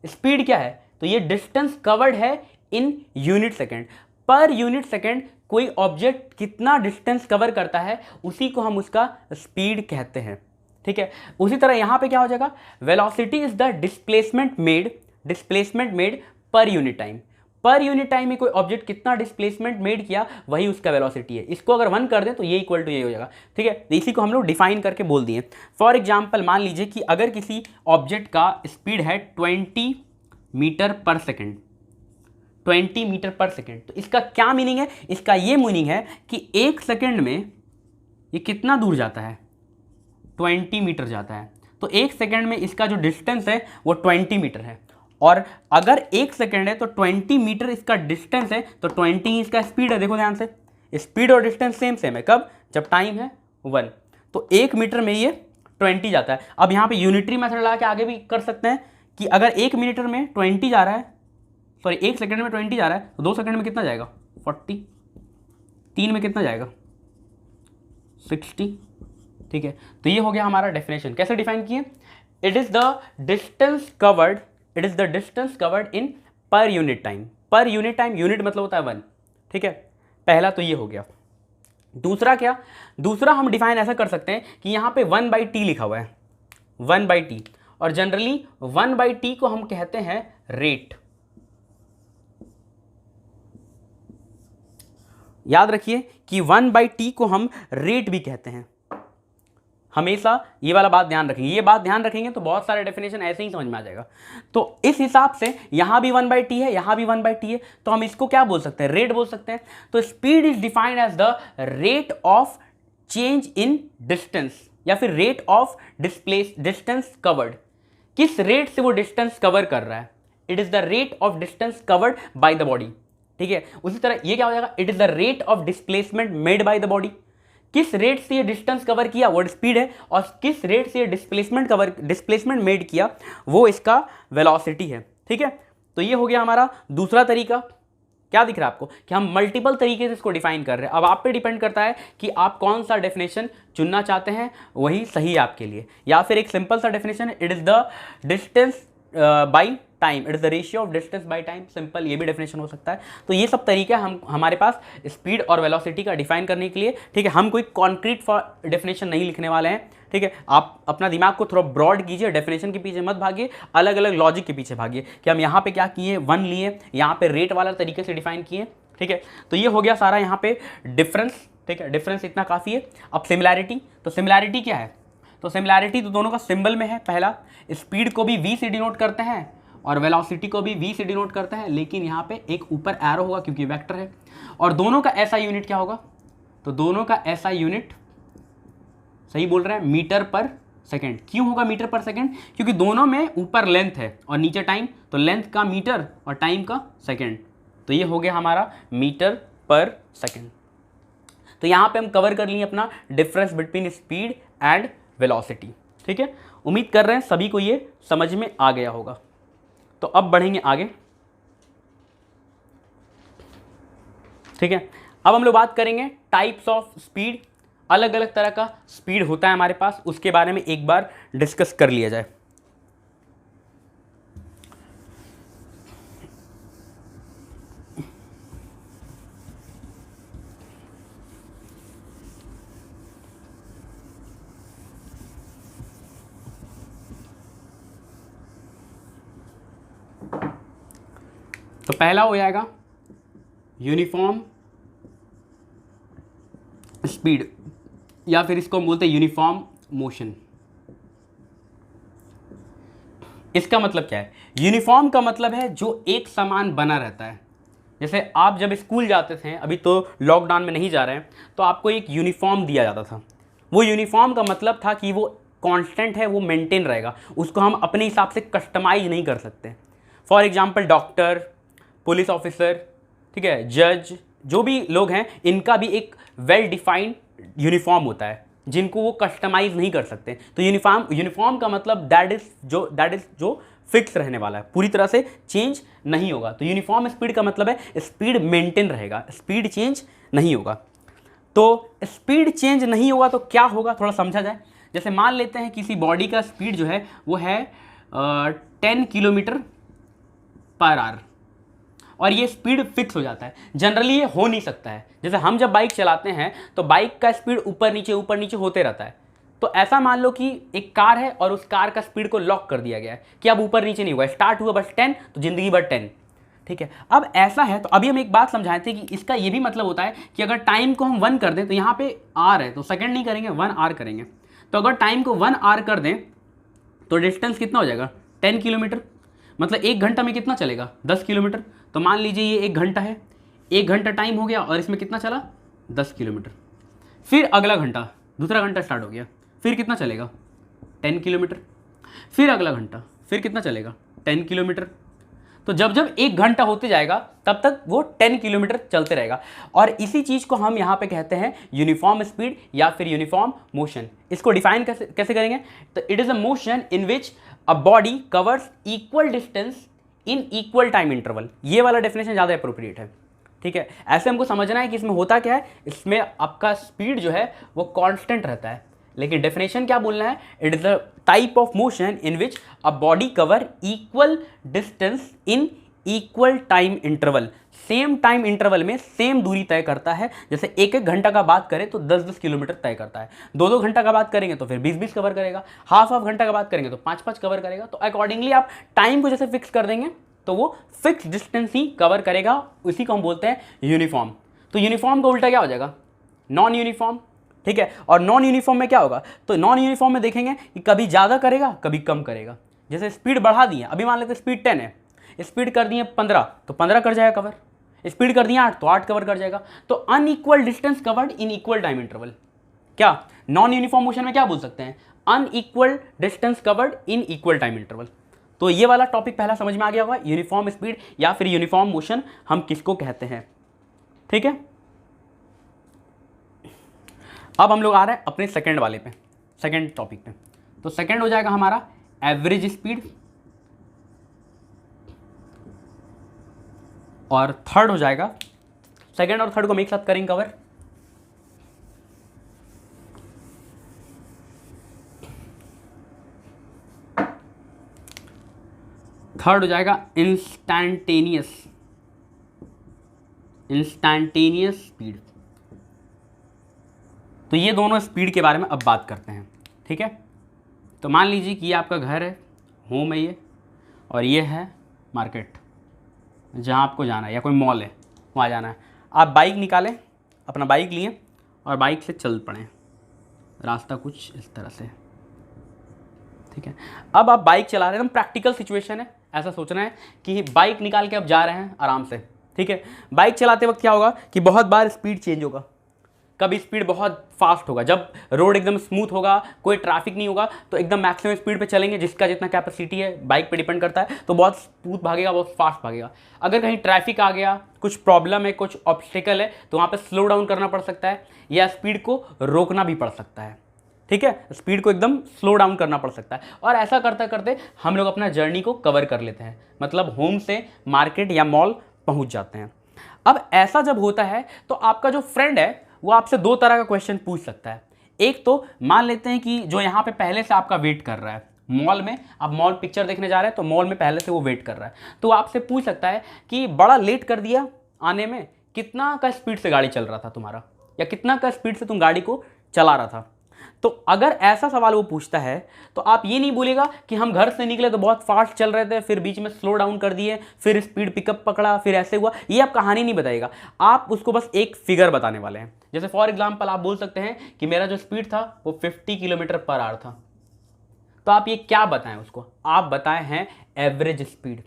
Speed क्या है, तो ये डिस्टेंस कवर्ड है इन यूनिट सेकेंड। पर यूनिट सेकेंड कोई ऑब्जेक्ट कितना डिस्टेंस कवर करता है उसी को हम उसका स्पीड कहते हैं। ठीक है, उसी तरह यहां पे क्या हो जाएगा, velocity is the displacement made per unit time. Per unit time में कोई ऑब्जेक्ट कितना डिस्प्लेसमेंट मेड किया वही उसका वेलोसिटी है। इसको अगर 1 कर दें तो ये इक्वल टू ये हो जाएगा। ठीक है, तो इसी को हम लोग डिफाइन करके बोल दिए। फॉर एग्जाम्पल मान लीजिए कि अगर किसी ऑब्जेक्ट का स्पीड है 20 मीटर पर सेकेंड, 20 मीटर पर सेकेंड, तो इसका क्या मीनिंग है, इसका ये मीनिंग है कि 1 सेकेंड में ये कितना दूर जाता है, 20 मीटर जाता है। तो 1 सेकेंड में इसका जो डिस्टेंस है वो 20 मीटर है, और अगर 1 सेकेंड है तो 20 मीटर इसका डिस्टेंस है, तो 20 ही इसका स्पीड है। देखो ध्यान से, स्पीड और डिस्टेंस सेम है, कब, जब टाइम है 1। तो 1 मीटर में ये 20 जाता है। अब यहाँ पे यूनिटरी मेथड लगा के आगे भी कर सकते हैं कि अगर 1 मिनट में 20 जा रहा है, सॉरी 1 सेकेंड में 20 जा रहा है, तो 2 सेकेंड में कितना जाएगा, 40, 3 में कितना जाएगा, 60। ठीक है, तो ये हो गया हमारा डेफिनेशन। कैसे डिफाइन किए, it is the distance covered in per unit time. Per unit time, unit मतलब होता है 1। ठीक है, पहला तो ये हो गया। दूसरा क्या, दूसरा हम डिफाइन ऐसा कर सकते हैं कि यहां पे 1/t लिखा हुआ है, 1/t, और जनरली 1/t को हम कहते हैं रेट। याद रखिए कि 1/t को हम रेट भी कहते हैं। हमेशा ये वाला बात ध्यान रखेंगे, ये बात ध्यान रखेंगे तो बहुत सारे डेफिनेशन ऐसे ही समझ में आ जाएगा। तो इस हिसाब से यहां भी 1/t है, यहां भी 1/t है, तो हम इसको क्या बोल सकते हैं, रेट बोल सकते हैं। तो speed is defined as the rate of change in distance, या फिर रेट ऑफ डिस्टेंस कवर्ड। किस रेट से वो डिस्टेंस कवर कर रहा है, it is the rate of distance covered by the body. ठीक है, उसी तरह ये क्या हो जाएगा, it is the rate of displacement made by the body. किस रेट से ये डिस्टेंस कवर किया वो स्पीड है, और किस रेट से ये डिस्प्लेसमेंट मेड किया वो इसका वेलोसिटी है। ठीक है, तो ये हो गया हमारा दूसरा तरीका। क्या दिख रहा है आपको कि हम मल्टीपल तरीके से इसको डिफाइन कर रहे हैं। अब आप पे डिपेंड करता है कि आप कौन सा डेफिनेशन चुनना चाहते हैं, वही सही है आपके लिए। या फिर एक सिंपल सा definition, it is the distance by time, it is the ratio of distance by time, simple ये भी डेफिनेशन हो सकता है। तो ये सब तरीके हम हमारे पास स्पीड और वेलोसिटी का डिफाइन करने के लिए, ठीक है। हम कोई कॉन्क्रीट डेफिनेशन नहीं लिखने वाले हैं, ठीक है। आप अपना दिमाग को थोड़ा ब्रॉड कीजिए, डेफिनेशन के पीछे मत भागिए, अलग अलग लॉजिक के पीछे भागिए कि हम यहाँ पे क्या किए, वन लिए, यहाँ पे रेट वाला तरीके से डिफाइन किए, ठीक है। तो ये हो गया सारा यहाँ पे डिफरेंस, ठीक है। डिफरेंस इतना काफ़ी है। अब सिमिलैरिटी, तो सिमिलैरिटी क्या है? तो सिमिलैरिटी तो दोनों का सिंबल में है। पहला, स्पीड को भी वी से डिनोट करते हैं और वेलोसिटी को भी वी से डिनोट करते हैं, लेकिन यहाँ पे एक ऊपर एरो होगा क्योंकि वेक्टर है। और दोनों का ऐसा यूनिट क्या होगा? तो दोनों का ऐसा यूनिट, सही बोल रहे हैं, मीटर पर सेकेंड। क्यों होगा मीटर पर सेकेंड? क्योंकि दोनों में ऊपर लेंथ है और नीचे टाइम, तो लेंथ का मीटर और टाइम का सेकेंड। तो ये हो गया हमारा मीटर पर सेकेंड। तो यहाँ पे हम कवर कर लिए अपना difference between speed and velocity, ठीक है। उम्मीद कर रहे हैं सभी को ये समझ में आ गया होगा। तो अब बढ़ेंगे आगे, ठीक है। अब हम लोग बात करेंगे टाइप्स ऑफ स्पीड। अलग अलग तरह का स्पीड होता है हमारे पास, उसके बारे में एक बार डिस्कस कर लिया जाए। तो पहला हो जाएगा यूनिफॉर्म स्पीड, या फिर इसको हम बोलते हैं यूनिफॉर्म मोशन। इसका मतलब क्या है? यूनिफॉर्म का मतलब है जो एक समान बना रहता है। जैसे आप जब स्कूल जाते थे, अभी तो लॉकडाउन में नहीं जा रहे हैं, तो आपको एक यूनिफॉर्म दिया जाता था। वो यूनिफॉर्म का मतलब था कि वो कांस्टेंट है, वो मेंटेन रहेगा, उसको हम अपने हिसाब से कस्टमाइज नहीं कर सकते। For example doctor, police officer, ठीक है, जज, जो भी लोग हैं, इनका भी एक वेल डिफाइंड यूनिफॉर्म होता है जिनको वो कस्टमाइज नहीं कर सकते। तो यूनिफॉर्म का मतलब दैट इज जो फिक्स रहने वाला है, पूरी तरह से चेंज नहीं होगा। तो यूनिफॉर्म स्पीड का मतलब है स्पीड मेंटेन रहेगा, स्पीड चेंज नहीं होगा। तो स्पीड चेंज नहीं होगा तो क्या होगा, थोड़ा समझा जाए। जैसे मान लेते हैं किसी बॉडी का स्पीड जो है वो है 10 किलोमीटर पर आवर, और ये स्पीड फिक्स हो जाता है। जनरली ये हो नहीं सकता है। जैसे हम जब बाइक चलाते हैं तो बाइक का स्पीड ऊपर नीचे होते रहता है। तो ऐसा मान लो कि एक कार है और उस कार का स्पीड को लॉक कर दिया गया है कि अब ऊपर नीचे नहीं हुआ, स्टार्ट हुआ बस 10 तो जिंदगी भर 10, ठीक है। अब ऐसा है, तो अभी हम एक बात समझाए थे कि इसका ये भी मतलब होता है कि अगर टाइम को हम 1 कर दें, तो यहाँ पे आर है तो सेकेंड नहीं करेंगे, 1 आर करेंगे। तो अगर टाइम को 1 आर कर दें तो डिस्टेंस कितना हो जाएगा? 10 किलोमीटर। मतलब 1 घंटा में कितना चलेगा? 10 किलोमीटर। तो मान लीजिए ये 1 घंटा है, 1 घंटा टाइम हो गया और इसमें कितना चला? 10 किलोमीटर। फिर अगला घंटा, दूसरा घंटा स्टार्ट हो गया, फिर कितना चलेगा? 10 किलोमीटर। फिर अगला घंटा, फिर कितना चलेगा? 10 किलोमीटर। तो जब जब 1 घंटा होते जाएगा तब तक वो 10 किलोमीटर चलते रहेगा। और इसी चीज़ को हम यहाँ पे कहते हैं यूनिफॉर्म स्पीड या फिर यूनिफॉर्म मोशन। इसको डिफाइन कैसे करेंगे? तो it is a motion in which a body covers equal distance in equal time interval. ये वाला डेफिनेशन ज़्यादा अप्रोप्रिएट है, ठीक है। ऐसे हमको समझना है कि इसमें होता क्या है। इसमें आपका स्पीड जो है वो कांस्टेंट रहता है, लेकिन डेफिनेशन क्या बोलना है? It is a type of motion in which a body cover equal distance in equal time interval. Same time interval में सेम दूरी तय करता है। जैसे 1-1 घंटा का बात करें तो 10-10 किलोमीटर तय करता है, 2-2 घंटा का बात करेंगे तो फिर 20-20 कवर करेगा, हाफ घंटा का बात करेंगे तो 5-5 कवर करेगा। तो अकॉर्डिंगली आप टाइम को जैसे फिक्स कर देंगे तो वो फिक्स डिस्टेंस ही कवर करेगा। उसी को हम बोलते हैं यूनिफॉर्म। तो यूनिफॉर्म का उल्टा क्या हो जाएगा? नॉन यूनिफॉर्म, ठीक है। और नॉन यूनिफॉर्म में क्या होगा? तो नॉन यूनिफॉर्म में देखेंगे कि कभी ज़्यादा करेगा कभी कम करेगा। जैसे स्पीड बढ़ा दी है, अभी मान लेते स्पीड 10 है, स्पीड कर दिए 15 तो 15 कर जाएगा कवर, स्पीड कर दिया 8 तो 8 कवर कर जाएगा। तो unequal distance covered in equal time interval. क्या नॉन यूनिफॉर्म मोशन में क्या बोल सकते हैं? Unequal distance covered in equal time interval. तो ये वाला टॉपिक पहला समझ में आ गया होगा, यूनिफॉर्म स्पीड या फिर यूनिफॉर्म मोशन हम किसको कहते हैं, ठीक है। अब हम लोग आ रहे हैं अपने सेकंड वाले पे, सेकंड टॉपिक पे। तो सेकंड हो जाएगा हमारा एवरेज स्पीड, और थर्ड हो जाएगा, सेकंड और थर्ड को हम एक साथ करेंगे कवर, थर्ड हो जाएगा इंस्टैंटेनियस स्पीड। तो ये दोनों स्पीड के बारे में अब बात करते हैं, ठीक है। तो मान लीजिए कि ये आपका घर है, होम है ये, और ये है मार्केट जहाँ आपको जाना है, या कोई मॉल है वहाँ जाना है। आप बाइक निकालें, अपना बाइक लिए और बाइक से चल पड़े, रास्ता कुछ इस तरह से, ठीक है। अब आप बाइक चला रहे हैं, एकदम प्रैक्टिकल सिचुएशन है, ऐसा सोचना है कि बाइक निकाल के अब जा रहे हैं आराम से, ठीक है। बाइक चलाते वक्त क्या होगा कि बहुत बार स्पीड चेंज होगा, कभी स्पीड बहुत फास्ट होगा, जब रोड एकदम स्मूथ होगा, कोई ट्रैफिक नहीं होगा, तो एकदम मैक्सिमम स्पीड पे चलेंगे, जिसका जितना कैपेसिटी है बाइक पे डिपेंड करता है, तो बहुत स्मूथ भागेगा, बहुत फास्ट भागेगा। अगर कहीं ट्रैफिक आ गया, कुछ प्रॉब्लम है, कुछ ऑब्स्टिकल है, तो वहाँ पे स्लो डाउन करना पड़ सकता है, या स्पीड को रोकना भी पड़ सकता है, ठीक है। स्पीड को एकदम स्लो डाउन करना पड़ सकता है, और ऐसा करते करते हम लोग अपना जर्नी को कवर कर लेते हैं, मतलब होम से मार्केट या मॉल पहुँच जाते हैं। अब ऐसा जब होता है तो आपका जो फ्रेंड है वो आपसे दो तरह का क्वेश्चन पूछ सकता है। एक तो मान लेते हैं कि जो यहाँ पे पहले से आपका वेट कर रहा है मॉल में, आप मॉल पिक्चर देखने जा रहे हैं तो मॉल में पहले से वो वेट कर रहा है, तो आपसे पूछ सकता है कि बड़ा लेट कर दिया आने में, कितना का स्पीड से गाड़ी चल रहा था तुम्हारा, या कितना का स्पीड से तुम गाड़ी को चला रहा था। तो अगर ऐसा सवाल वो पूछता है तो आप ये नहीं बोलेगा कि हम घर से निकले तो बहुत फास्ट चल रहे थे, फिर बीच में स्लो डाउन कर दिए, फिर स्पीड पिकअप पकड़ा, फिर ऐसे हुआ, ये आप कहानी नहीं बताइएगा। आप उसको बस एक फिगर बताने वाले हैं। जैसे फॉर एग्जांपल आप बोल सकते हैं कि मेरा जो स्पीड था वो 50 किलोमीटर पर आवर था, तो आप ये क्या बताएं उसको, आप बताए हैं average speed.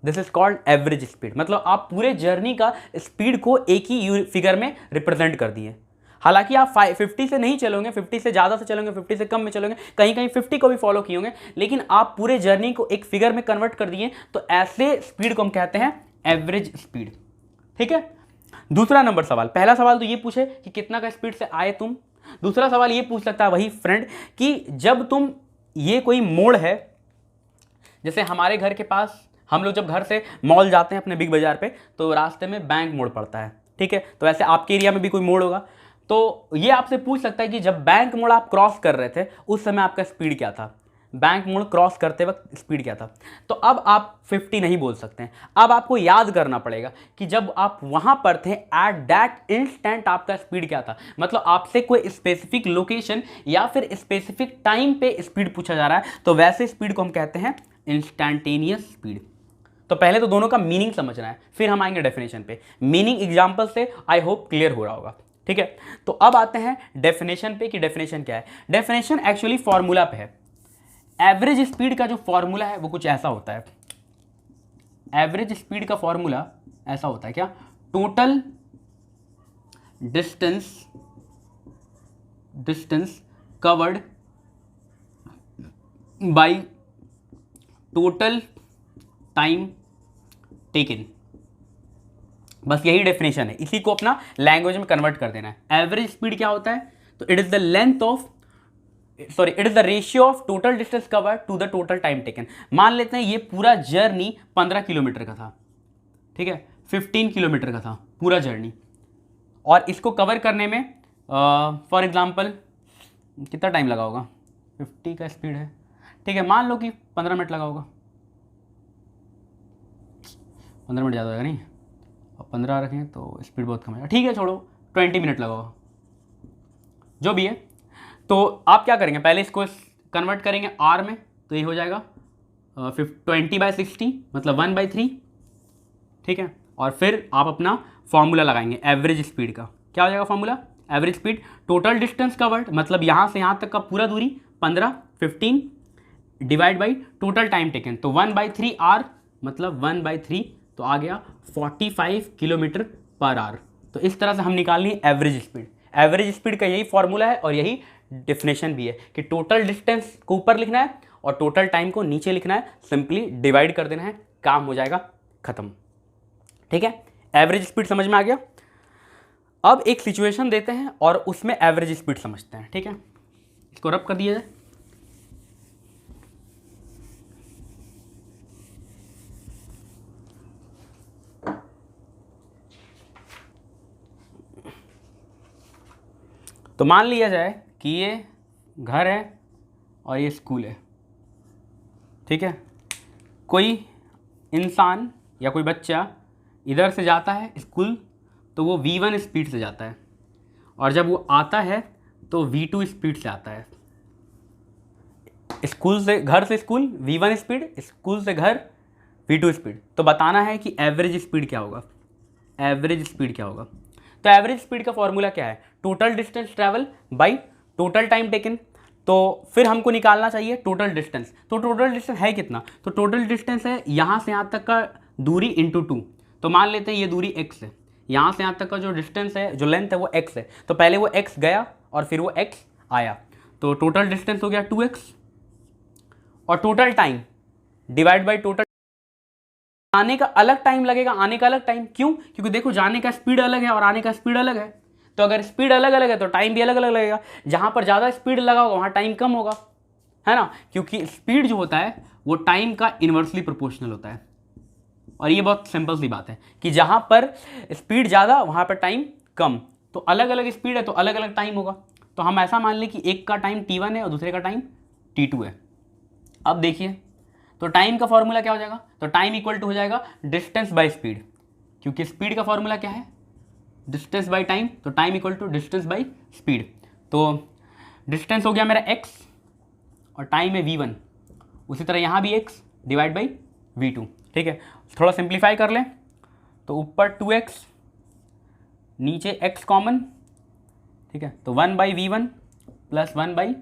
This is called average speed, मतलब आप पूरे जर्नी का स्पीड को एक ही फिगर में रिप्रेजेंट कर दिए। हालांकि आप 50 से नहीं चलोगे, 50 से ज़्यादा से चलोगे, 50 से कम में चलोगे, कहीं कहीं 50 को भी फॉलो किए होंगे, लेकिन आप पूरे जर्नी को एक फिगर में कन्वर्ट कर दिए, तो ऐसे स्पीड को हम कहते हैं एवरेज स्पीड, ठीक है। दूसरा नंबर सवाल, पहला सवाल तो ये पूछे कि कितना का स्पीड से आए तुम, दूसरा सवाल ये पूछ सकता है वही फ्रेंड कि जब तुम, ये कोई मोड़ है, जैसे हमारे घर के पास हम लोग जब घर से मॉल जाते हैं अपने बिग बाजार पे, तो रास्ते में बैंक मोड़ पड़ता है, ठीक है। तो ऐसे आपके एरिया में भी कोई मोड़ होगा, तो ये आपसे पूछ सकता है कि जब बैंक मोड़ आप क्रॉस कर रहे थे उस समय आपका स्पीड क्या था, बैंक मोड़ क्रॉस करते वक्त स्पीड क्या था। तो अब आप 50 नहीं बोल सकते हैं, अब आपको याद करना पड़ेगा कि जब आप वहां पर थे एट दैट इंस्टेंट आपका स्पीड क्या था। मतलब आपसे कोई स्पेसिफिक लोकेशन या फिर स्पेसिफिक टाइम पे स्पीड पूछा जा रहा है, तो वैसे स्पीड को हम कहते हैं इंस्टैंटेनियस स्पीड। तो पहले तो दोनों का मीनिंग समझना है, फिर हम आएंगे डेफिनेशन पे। मीनिंग एग्जांपल से आई होप क्लियर हो रहा होगा, ठीक है। तो अब आते हैं डेफिनेशन पे कि डेफिनेशन क्या है। डेफिनेशन एक्चुअली फॉर्मूला पे है। एवरेज स्पीड का जो फॉर्मूला है वो कुछ ऐसा होता है। एवरेज स्पीड का फॉर्मूला ऐसा होता है, क्या, total distance covered by total time taken. बस यही डेफिनेशन है, इसी को अपना लैंग्वेज में कन्वर्ट कर देना है। एवरेज स्पीड क्या होता है, तो it is the length of, sorry, it is the ratio of total distance cover to the total time taken. मान लेते हैं ये पूरा जर्नी 15 किलोमीटर का था, ठीक है, 15 किलोमीटर का था पूरा जर्नी, और इसको कवर करने में फॉर एग्जांपल कितना टाइम लगा होगा, 50 का स्पीड है, ठीक है, मान लो कि 15 मिनट लगा होगा। 15 मिनट ज़्यादा होगा नहीं, और 15 रखें तो स्पीड बहुत कम है, ठीक है छोड़ो, 20 मिनट लगा होगा, जो भी है। तो आप क्या करेंगे, पहले इसको कन्वर्ट करेंगे आर में, तो ये हो जाएगा 20/60 मतलब 1/3, ठीक है। और फिर आप अपना फॉर्मूला लगाएंगे एवरेज स्पीड का। क्या हो जाएगा formula, average speed total distance covered, मतलब यहाँ से यहाँ तक का पूरा दूरी 15 divide by total time taken, तो 1/3 आर मतलब 1/3, तो आ गया 45 किलोमीटर पर आवर। तो इस तरह से हम निकाल लिए एवरेज स्पीड। एवरेज स्पीड का यही फॉर्मूला है और यही डेफिनेशन भी है कि टोटल डिस्टेंस को ऊपर लिखना है और टोटल टाइम को नीचे लिखना है, सिंपली डिवाइड कर देना है, काम हो जाएगा खत्म, ठीक है। एवरेज स्पीड समझ में आ गया। अब एक सिचुएशन देते हैं और उसमें एवरेज स्पीड समझते हैं, ठीक है। इसको रब कर दिया जाए। तो मान लिया जाए कि ये घर है और ये स्कूल है, ठीक है। कोई इंसान या कोई बच्चा इधर से जाता है स्कूल तो वो v1 स्पीड से जाता है, और जब वो आता है तो v2 स्पीड से आता है। स्कूल से घर से स्कूल v1 स्पीड, स्कूल से घर v2 स्पीड। तो बताना है कि एवरेज स्पीड क्या होगा, एवरेज स्पीड क्या होगा। तो एवरेज स्पीड का फॉर्मूला क्या है, total distance travel by total time taken. तो फिर हमको निकालना चाहिए टोटल डिस्टेंस। तो टोटल डिस्टेंस है कितना, तो टोटल डिस्टेंस है यहाँ से यहाँ तक का दूरी इंटू 2। तो मान लेते हैं ये दूरी x है, यहाँ से यहाँ तक का जो डिस्टेंस है, जो लेंथ है वो x है। तो पहले वो x गया और फिर वो x आया, तो टोटल डिस्टेंस हो गया 2x। और total time divide by total, आने का अलग टाइम लगेगा, आने का अलग टाइम, क्यों, क्योंकि देखो जाने का स्पीड अलग है और आने का स्पीड अलग है। तो अगर स्पीड अलग अलग है तो टाइम भी अलग अलग लगेगा। जहाँ पर ज़्यादा स्पीड लगा होगा वहाँ टाइम कम होगा, है ना, क्योंकि स्पीड जो होता है वो टाइम का इन्वर्सली प्रोपोर्शनल होता है। और ये बहुत सिंपल सी बात है कि जहाँ पर स्पीड ज़्यादा वहाँ पर टाइम कम, तो अलग अलग स्पीड है तो अलग अलग टाइम होगा। तो हम ऐसा मान लें कि एक का टाइम t1 है और दूसरे का टाइम t2 है। अब देखिए, तो टाइम का फॉर्मूला क्या हो जाएगा, तो टाइम इक्वल टू हो जाएगा डिस्टेंस बाय स्पीड, क्योंकि स्पीड का फॉर्मूला क्या है, डिस्टेंस बाय टाइम। तो time equal to distance by speed. तो डिस्टेंस हो गया मेरा x और टाइम है v1, उसी तरह यहाँ भी x डिवाइड बाई v2। ठीक है, थोड़ा सिंप्लीफाई कर लें तो ऊपर 2x, नीचे x कॉमन, ठीक है, तो 1 by v1 plus 1 by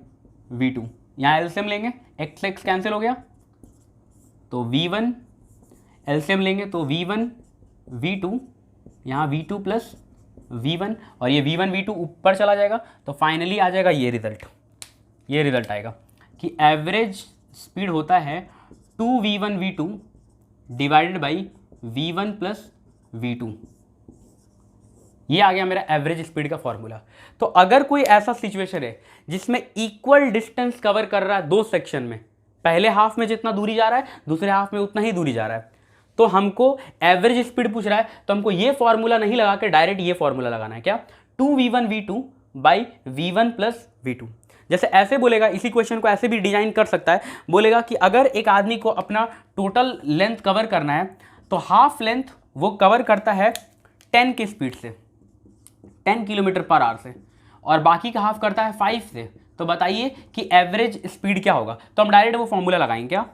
v2। यहाँ एलसीएम लेंगे, x से x कैंसिल हो गया, तो v1 एलसीएम लेंगे तो v1 v2, यहाँ v2 प्लस v1, और ये v1 v2 ऊपर चला जाएगा। तो फाइनली आ जाएगा ये रिजल्ट, ये रिजल्ट आएगा कि एवरेज स्पीड होता है 2v1 v2 divided by v1 plus v2। ये आ गया मेरा एवरेज स्पीड का फॉर्मूला। तो अगर कोई ऐसा सिचुएशन है जिसमें इक्वल डिस्टेंस कवर कर रहा है दो सेक्शन में, पहले हाफ में जितना दूरी जा रहा है दूसरे हाफ में उतना ही दूरी जा रहा है, तो हमको एवरेज स्पीड पूछ रहा है, तो हमको ये फॉर्मूला नहीं लगा के डायरेक्ट ये फॉर्मूला लगाना है, क्या, 2v1 v2 by v1 plus v2। जैसे ऐसे बोलेगा, इसी क्वेश्चन को ऐसे भी डिजाइन कर सकता है, बोलेगा कि अगर एक आदमी को अपना टोटल लेंथ कवर करना है तो हाफ लेंथ वो कवर करता है 10 की स्पीड से, 10 किलोमीटर पर आवर से, और बाकी का हाफ करता है 5 से। तो बताइए कि एवरेज स्पीड क्या होगा। तो हम डायरेक्ट वो फॉर्मूला लगाएंगे, क्या,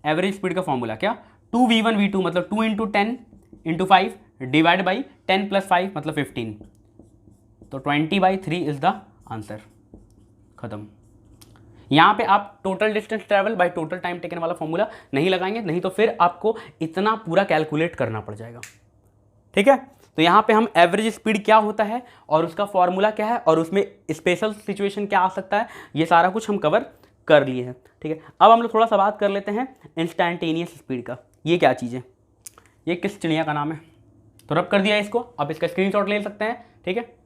एवरेज स्पीड का फॉर्मूला क्या, 2v1 v2 मतलब 2 into 10 into 5 divide by 10 plus 5 मतलब 15। तो 20/3 इज द आंसर, खत्म। यहाँ पे आप total distance travel by total time taken वाला फॉर्मूला नहीं लगाएंगे, नहीं तो फिर आपको इतना पूरा कैलकुलेट करना पड़ जाएगा। ठीक है, तो यहाँ पे हम एवरेज स्पीड क्या होता है और उसका फॉर्मूला क्या है और उसमें स्पेशल सिचुएशन क्या आ सकता है, ये सारा कुछ हम कवर कर लिए हैं। ठीक है, अब हम लोग थोड़ा सा बात कर लेते हैं इंस्टैंटेनियस स्पीड का। ये क्या चीज़ है, ये किस चिड़िया का नाम है, तो रब कर दिया इसको, आप इसका स्क्रीनशॉट ले सकते हैं। ठीक है,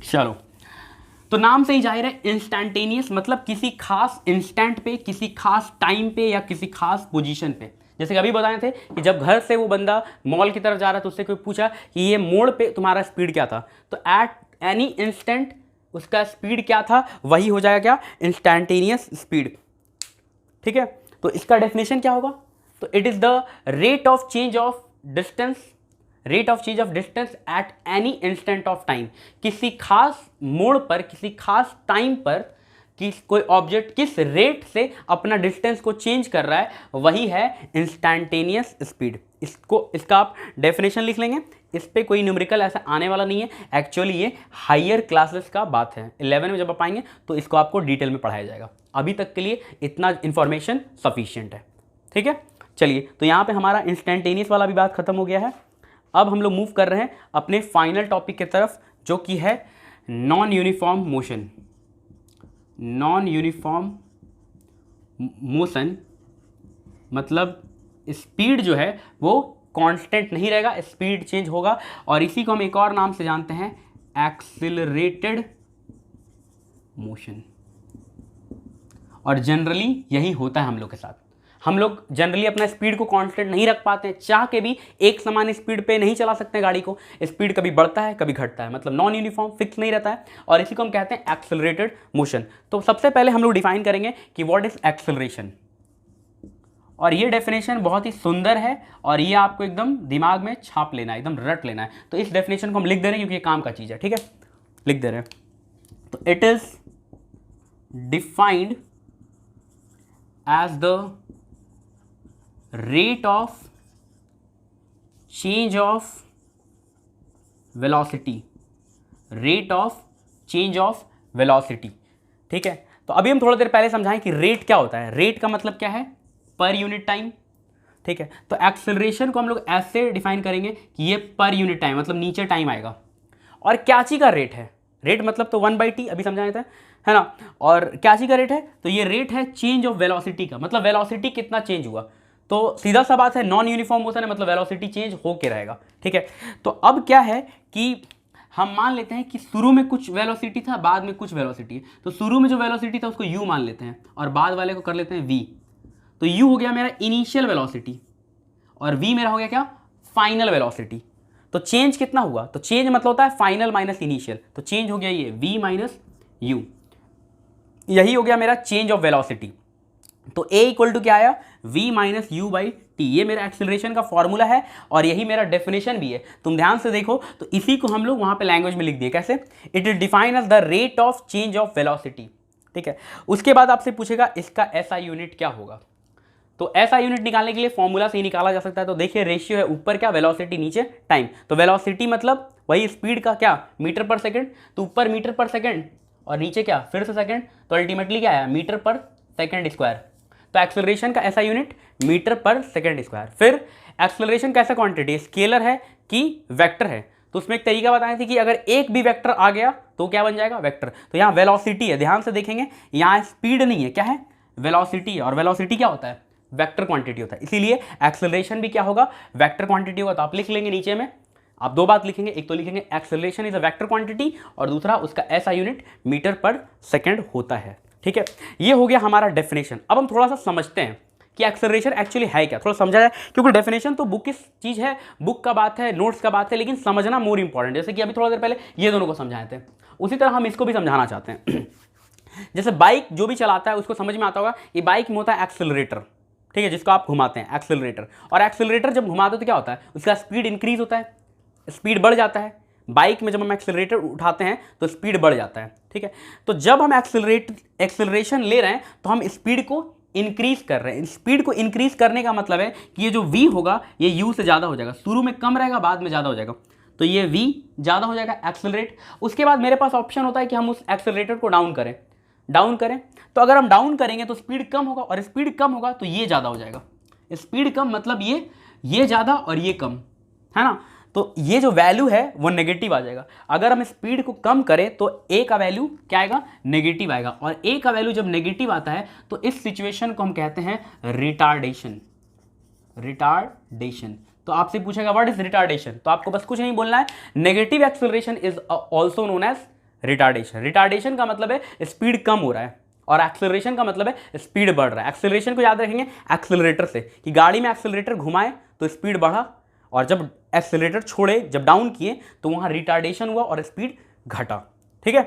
चलो, तो नाम से ही जाहिर है इंस्टैंटेनियस मतलब किसी खास इंस्टेंट पे, किसी खास टाइम पे या किसी खास पोजीशन पे। जैसे कि अभी बताए थे कि जब घर से वो बंदा मॉल की तरफ जा रहा है तो उससे कोई पूछा कि ये मोड़ पे तुम्हारा स्पीड क्या था, तो एट एनी इंस्टेंट उसका स्पीड क्या था, वही हो जाएगा क्या, इंस्टैंटेनियस स्पीड। ठीक है, तो इसका डेफिनेशन क्या होगा, तो it is the rate of change of distance, rate of change of distance at any instant of time. किसी खास मोड़ पर, किसी खास टाइम पर कोई ऑब्जेक्ट किस रेट से अपना डिस्टेंस को चेंज कर रहा है, वही है इंस्टैंटेनियस स्पीड। इसका आप डेफिनेशन लिख लेंगे, इस पर कोई न्यूमेरिकल ऐसा आने वाला नहीं है। एक्चुअली ये हायर क्लासेस का बात है, 11 में जब आप आएंगे तो इसको आपको डिटेल में पढ़ाया जाएगा। अभी तक के लिए इतना इन्फॉर्मेशन सफिशिएंट है। ठीक है, चलिए, तो यहाँ पे हमारा इंस्टैंटेनियस वाला भी बात खत्म हो गया है। अब हम लोग मूव कर रहे हैं अपने फाइनल टॉपिक की तरफ, जो कि है non uniform motion. Non uniform motion मतलब स्पीड जो है वो कांस्टेंट नहीं रहेगा, स्पीड चेंज होगा, और इसी को हम एक और नाम से जानते हैं एक्सिलरेटेड मोशन। और जनरली यही होता है हम लोग के साथ। हम लोग जनरली अपना स्पीड को कांस्टेंट नहीं रख पाते हैं, चाह के भी एक समान स्पीड पे नहीं चला सकते हैं गाड़ी को। स्पीड कभी बढ़ता है कभी घटता है, मतलब नॉन यूनिफॉर्म, फिक्स नहीं रहता है, और इसी को हम कहते हैं एक्सेलरेटेड मोशन। तो सबसे पहले हम लोग डिफाइन करेंगे कि व्हाट इज एक्सेलरेशन, और ये डेफिनेशन बहुत ही सुंदर है और ये आपको एकदम दिमाग में छाप लेना है, एकदम रट लेना है। तो इस डेफिनेशन को हम लिख दे रहे हैं क्योंकि ये काम का चीज़ है, ठीक है, लिख दे रहे हैं। तो it is defined as the rate of change of velocity, rate of change of velocity, ठीक है। तो अभी हम थोड़ी देर पहले समझाएं कि रेट क्या होता है। रेट का मतलब क्या है, पर यूनिट टाइम, ठीक है। तो एक्सेलरेशन को हम लोग ऐसे डिफाइन करेंगे कि ये पर यूनिट टाइम, मतलब नीचे टाइम आएगा। और क्या चीज़ का रेट है, रेट मतलब तो 1/t अभी समझाया था, है ना। और क्या चीज़ का रेट है, तो ये रेट है चेंज ऑफ वेलोसिटी का, मतलब वेलोसिटी कितना चेंज हुआ। तो सीधा सा बात है, नॉन यूनिफॉर्म मोशन है, मतलब वेलोसिटी चेंज होके रहेगा, ठीक है। तो अब क्या है कि हम मान लेते हैं कि शुरू में कुछ वेलोसिटी था, बाद में कुछ वेलोसिटी है। तो शुरू में जो वेलोसिटी था उसको u मान लेते हैं और बाद वाले को कर लेते हैं v। तो u हो गया मेरा इनिशियल वेलोसिटी और v मेरा हो गया क्या, फाइनल वेलोसिटी। तो चेंज कितना हुआ, तो चेंज मतलब होता है फाइनल माइनस इनिशियल, तो चेंज हो गया ये v माइनस u, यही हो गया मेरा चेंज ऑफ वेलोसिटी। तो a इक्वल टू क्या आया, v minus you by T, ये मेरा एक्सेलरेशन का फॉर्मूला है और यही मेरा डेफिनेशन भी है। तुम ध्यान से देखो, तो इसी को हम लोग वहां पे लैंग्वेज में लिख दिए, कैसे, it is defined as the rate of change of velocity, ठीक है। उसके बाद आपसे पूछेगा इसका एसआई यूनिट क्या होगा। तो एसआई यूनिट निकालने के लिए फॉर्मूला से ही निकाला जा सकता है। तो देखिए रेशियो है, ऊपर क्या वेलोसिटी, नीचे टाइम। तो वेलोसिटी मतलब वही स्पीड का क्या, मीटर पर सेकेंड, तो ऊपर मीटर पर सेकेंड और नीचे क्या फिर से सेकेंड, तो अल्टीमेटली क्या आया, मीटर पर सेकेंड स्क्वायर। तो एक्सेलरेशन का ऐसा यूनिट मीटर पर सेकेंड स्क्वायर। फिर एक्सेलरेशन कैसा क्वांटिटी, स्केलर है कि वेक्टर है। तो उसमें एक तरीका बताए थे कि अगर एक भी वेक्टर आ गया तो क्या बन जाएगा, वेक्टर। तो यहाँ वेलोसिटी है, ध्यान से देखेंगे, यहाँ स्पीड नहीं है, क्या है, वेलोसिटी है। और वेलोसिटी क्या होता है, वेक्टर क्वांटिटी होता है, इसीलिए एक्सेलरेशन भी क्या होगा, वेक्टर क्वांटिटी होगा। तो आप लिख लेंगे नीचे में, आप दो बात लिखेंगे, एक तो लिखेंगे acceleration is a vector quantity और दूसरा उसका ऐसा यूनिट मीटर पर सेकेंड होता है, ठीक है। ये हो गया हमारा डेफिनेशन। अब हम थोड़ा सा समझते हैं कि एक्सेलरेशन एक्चुअली है क्या, थोड़ा समझा जाए, क्योंकि डेफिनेशन तो बुक की चीज़ है, बुक का बात है, नोट्स का बात है, लेकिन समझना मोर इंपॉर्टेंट। जैसे कि अभी थोड़ा देर पहले ये दोनों को समझाए थे, उसी तरह हम इसको भी समझाना चाहते हैं। जैसे बाइक जो भी चलाता है उसको समझ में आता होगा, ये बाइक में होता है एक्सेलरेटर, ठीक है, जिसको आप घुमाते हैं, एक्सेलरेटर। और एक्सेलरेटर जब घुमाते हो तो क्या होता है, उसका स्पीड इंक्रीज होता है, स्पीड बढ़ जाता है। बाइक में जब हम एक्सेलरेटर उठाते हैं तो स्पीड बढ़ जाता है, ठीक है। तो जब हम एक्सेलरेशन ले रहे हैं तो हम स्पीड को इंक्रीज कर रहे हैं। स्पीड को इंक्रीज करने का मतलब है कि ये जो v होगा ये u से ज़्यादा हो जाएगा, शुरू में कम रहेगा बाद में ज़्यादा हो जाएगा। तो ये v ज़्यादा हो जाएगा एक्सेलरेट। उसके बाद मेरे पास ऑप्शन होता है कि हम उस एक्सेलरेटर को डाउन करें। तो अगर हम डाउन करेंगे तो स्पीड कम होगा, और स्पीड कम होगा तो ये ज़्यादा हो जाएगा। स्पीड कम मतलब ये ज़्यादा और ये कम, है ना। तो ये जो वैल्यू है वो नेगेटिव आ जाएगा। अगर हम स्पीड को कम करें तो a का वैल्यू क्या आएगा, नेगेटिव आएगा। और a का वैल्यू जब नेगेटिव आता है तो इस सिचुएशन को हम कहते हैं रिटार्डेशन। तो आपसे पूछेगा व्हाट इज रिटार्डेशन, तो आपको बस कुछ नहीं बोलना है, negative acceleration is also known as retardation. Retardation का मतलब है स्पीड कम हो रहा है और एक्सेलरेशन का मतलब है स्पीड बढ़ रहा है। एक्सेलरेशन को याद रखेंगे एक्सेलरेटर से, कि गाड़ी में एक्सेलरेटर घुमाए तो स्पीड बढ़ा, और जब एक्सेलरेटर छोड़े, जब डाउन किए तो वहाँ रिटार्डेशन हुआ और स्पीड घटा, ठीक है।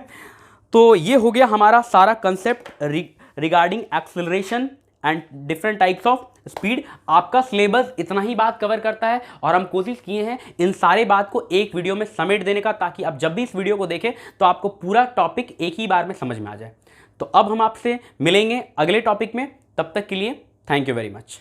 तो ये हो गया हमारा सारा concept regarding acceleration and different types of speed. आपका सिलेबस इतना ही बात कवर करता है और हम कोशिश किए हैं इन सारे बात को एक वीडियो में समेट देने का, ताकि आप जब भी इस वीडियो को देखें तो आपको पूरा टॉपिक एक ही बार में समझ में आ जाए। तो अब हम आपसे मिलेंगे अगले टॉपिक में, तब तक के लिए थैंक यू वेरी मच।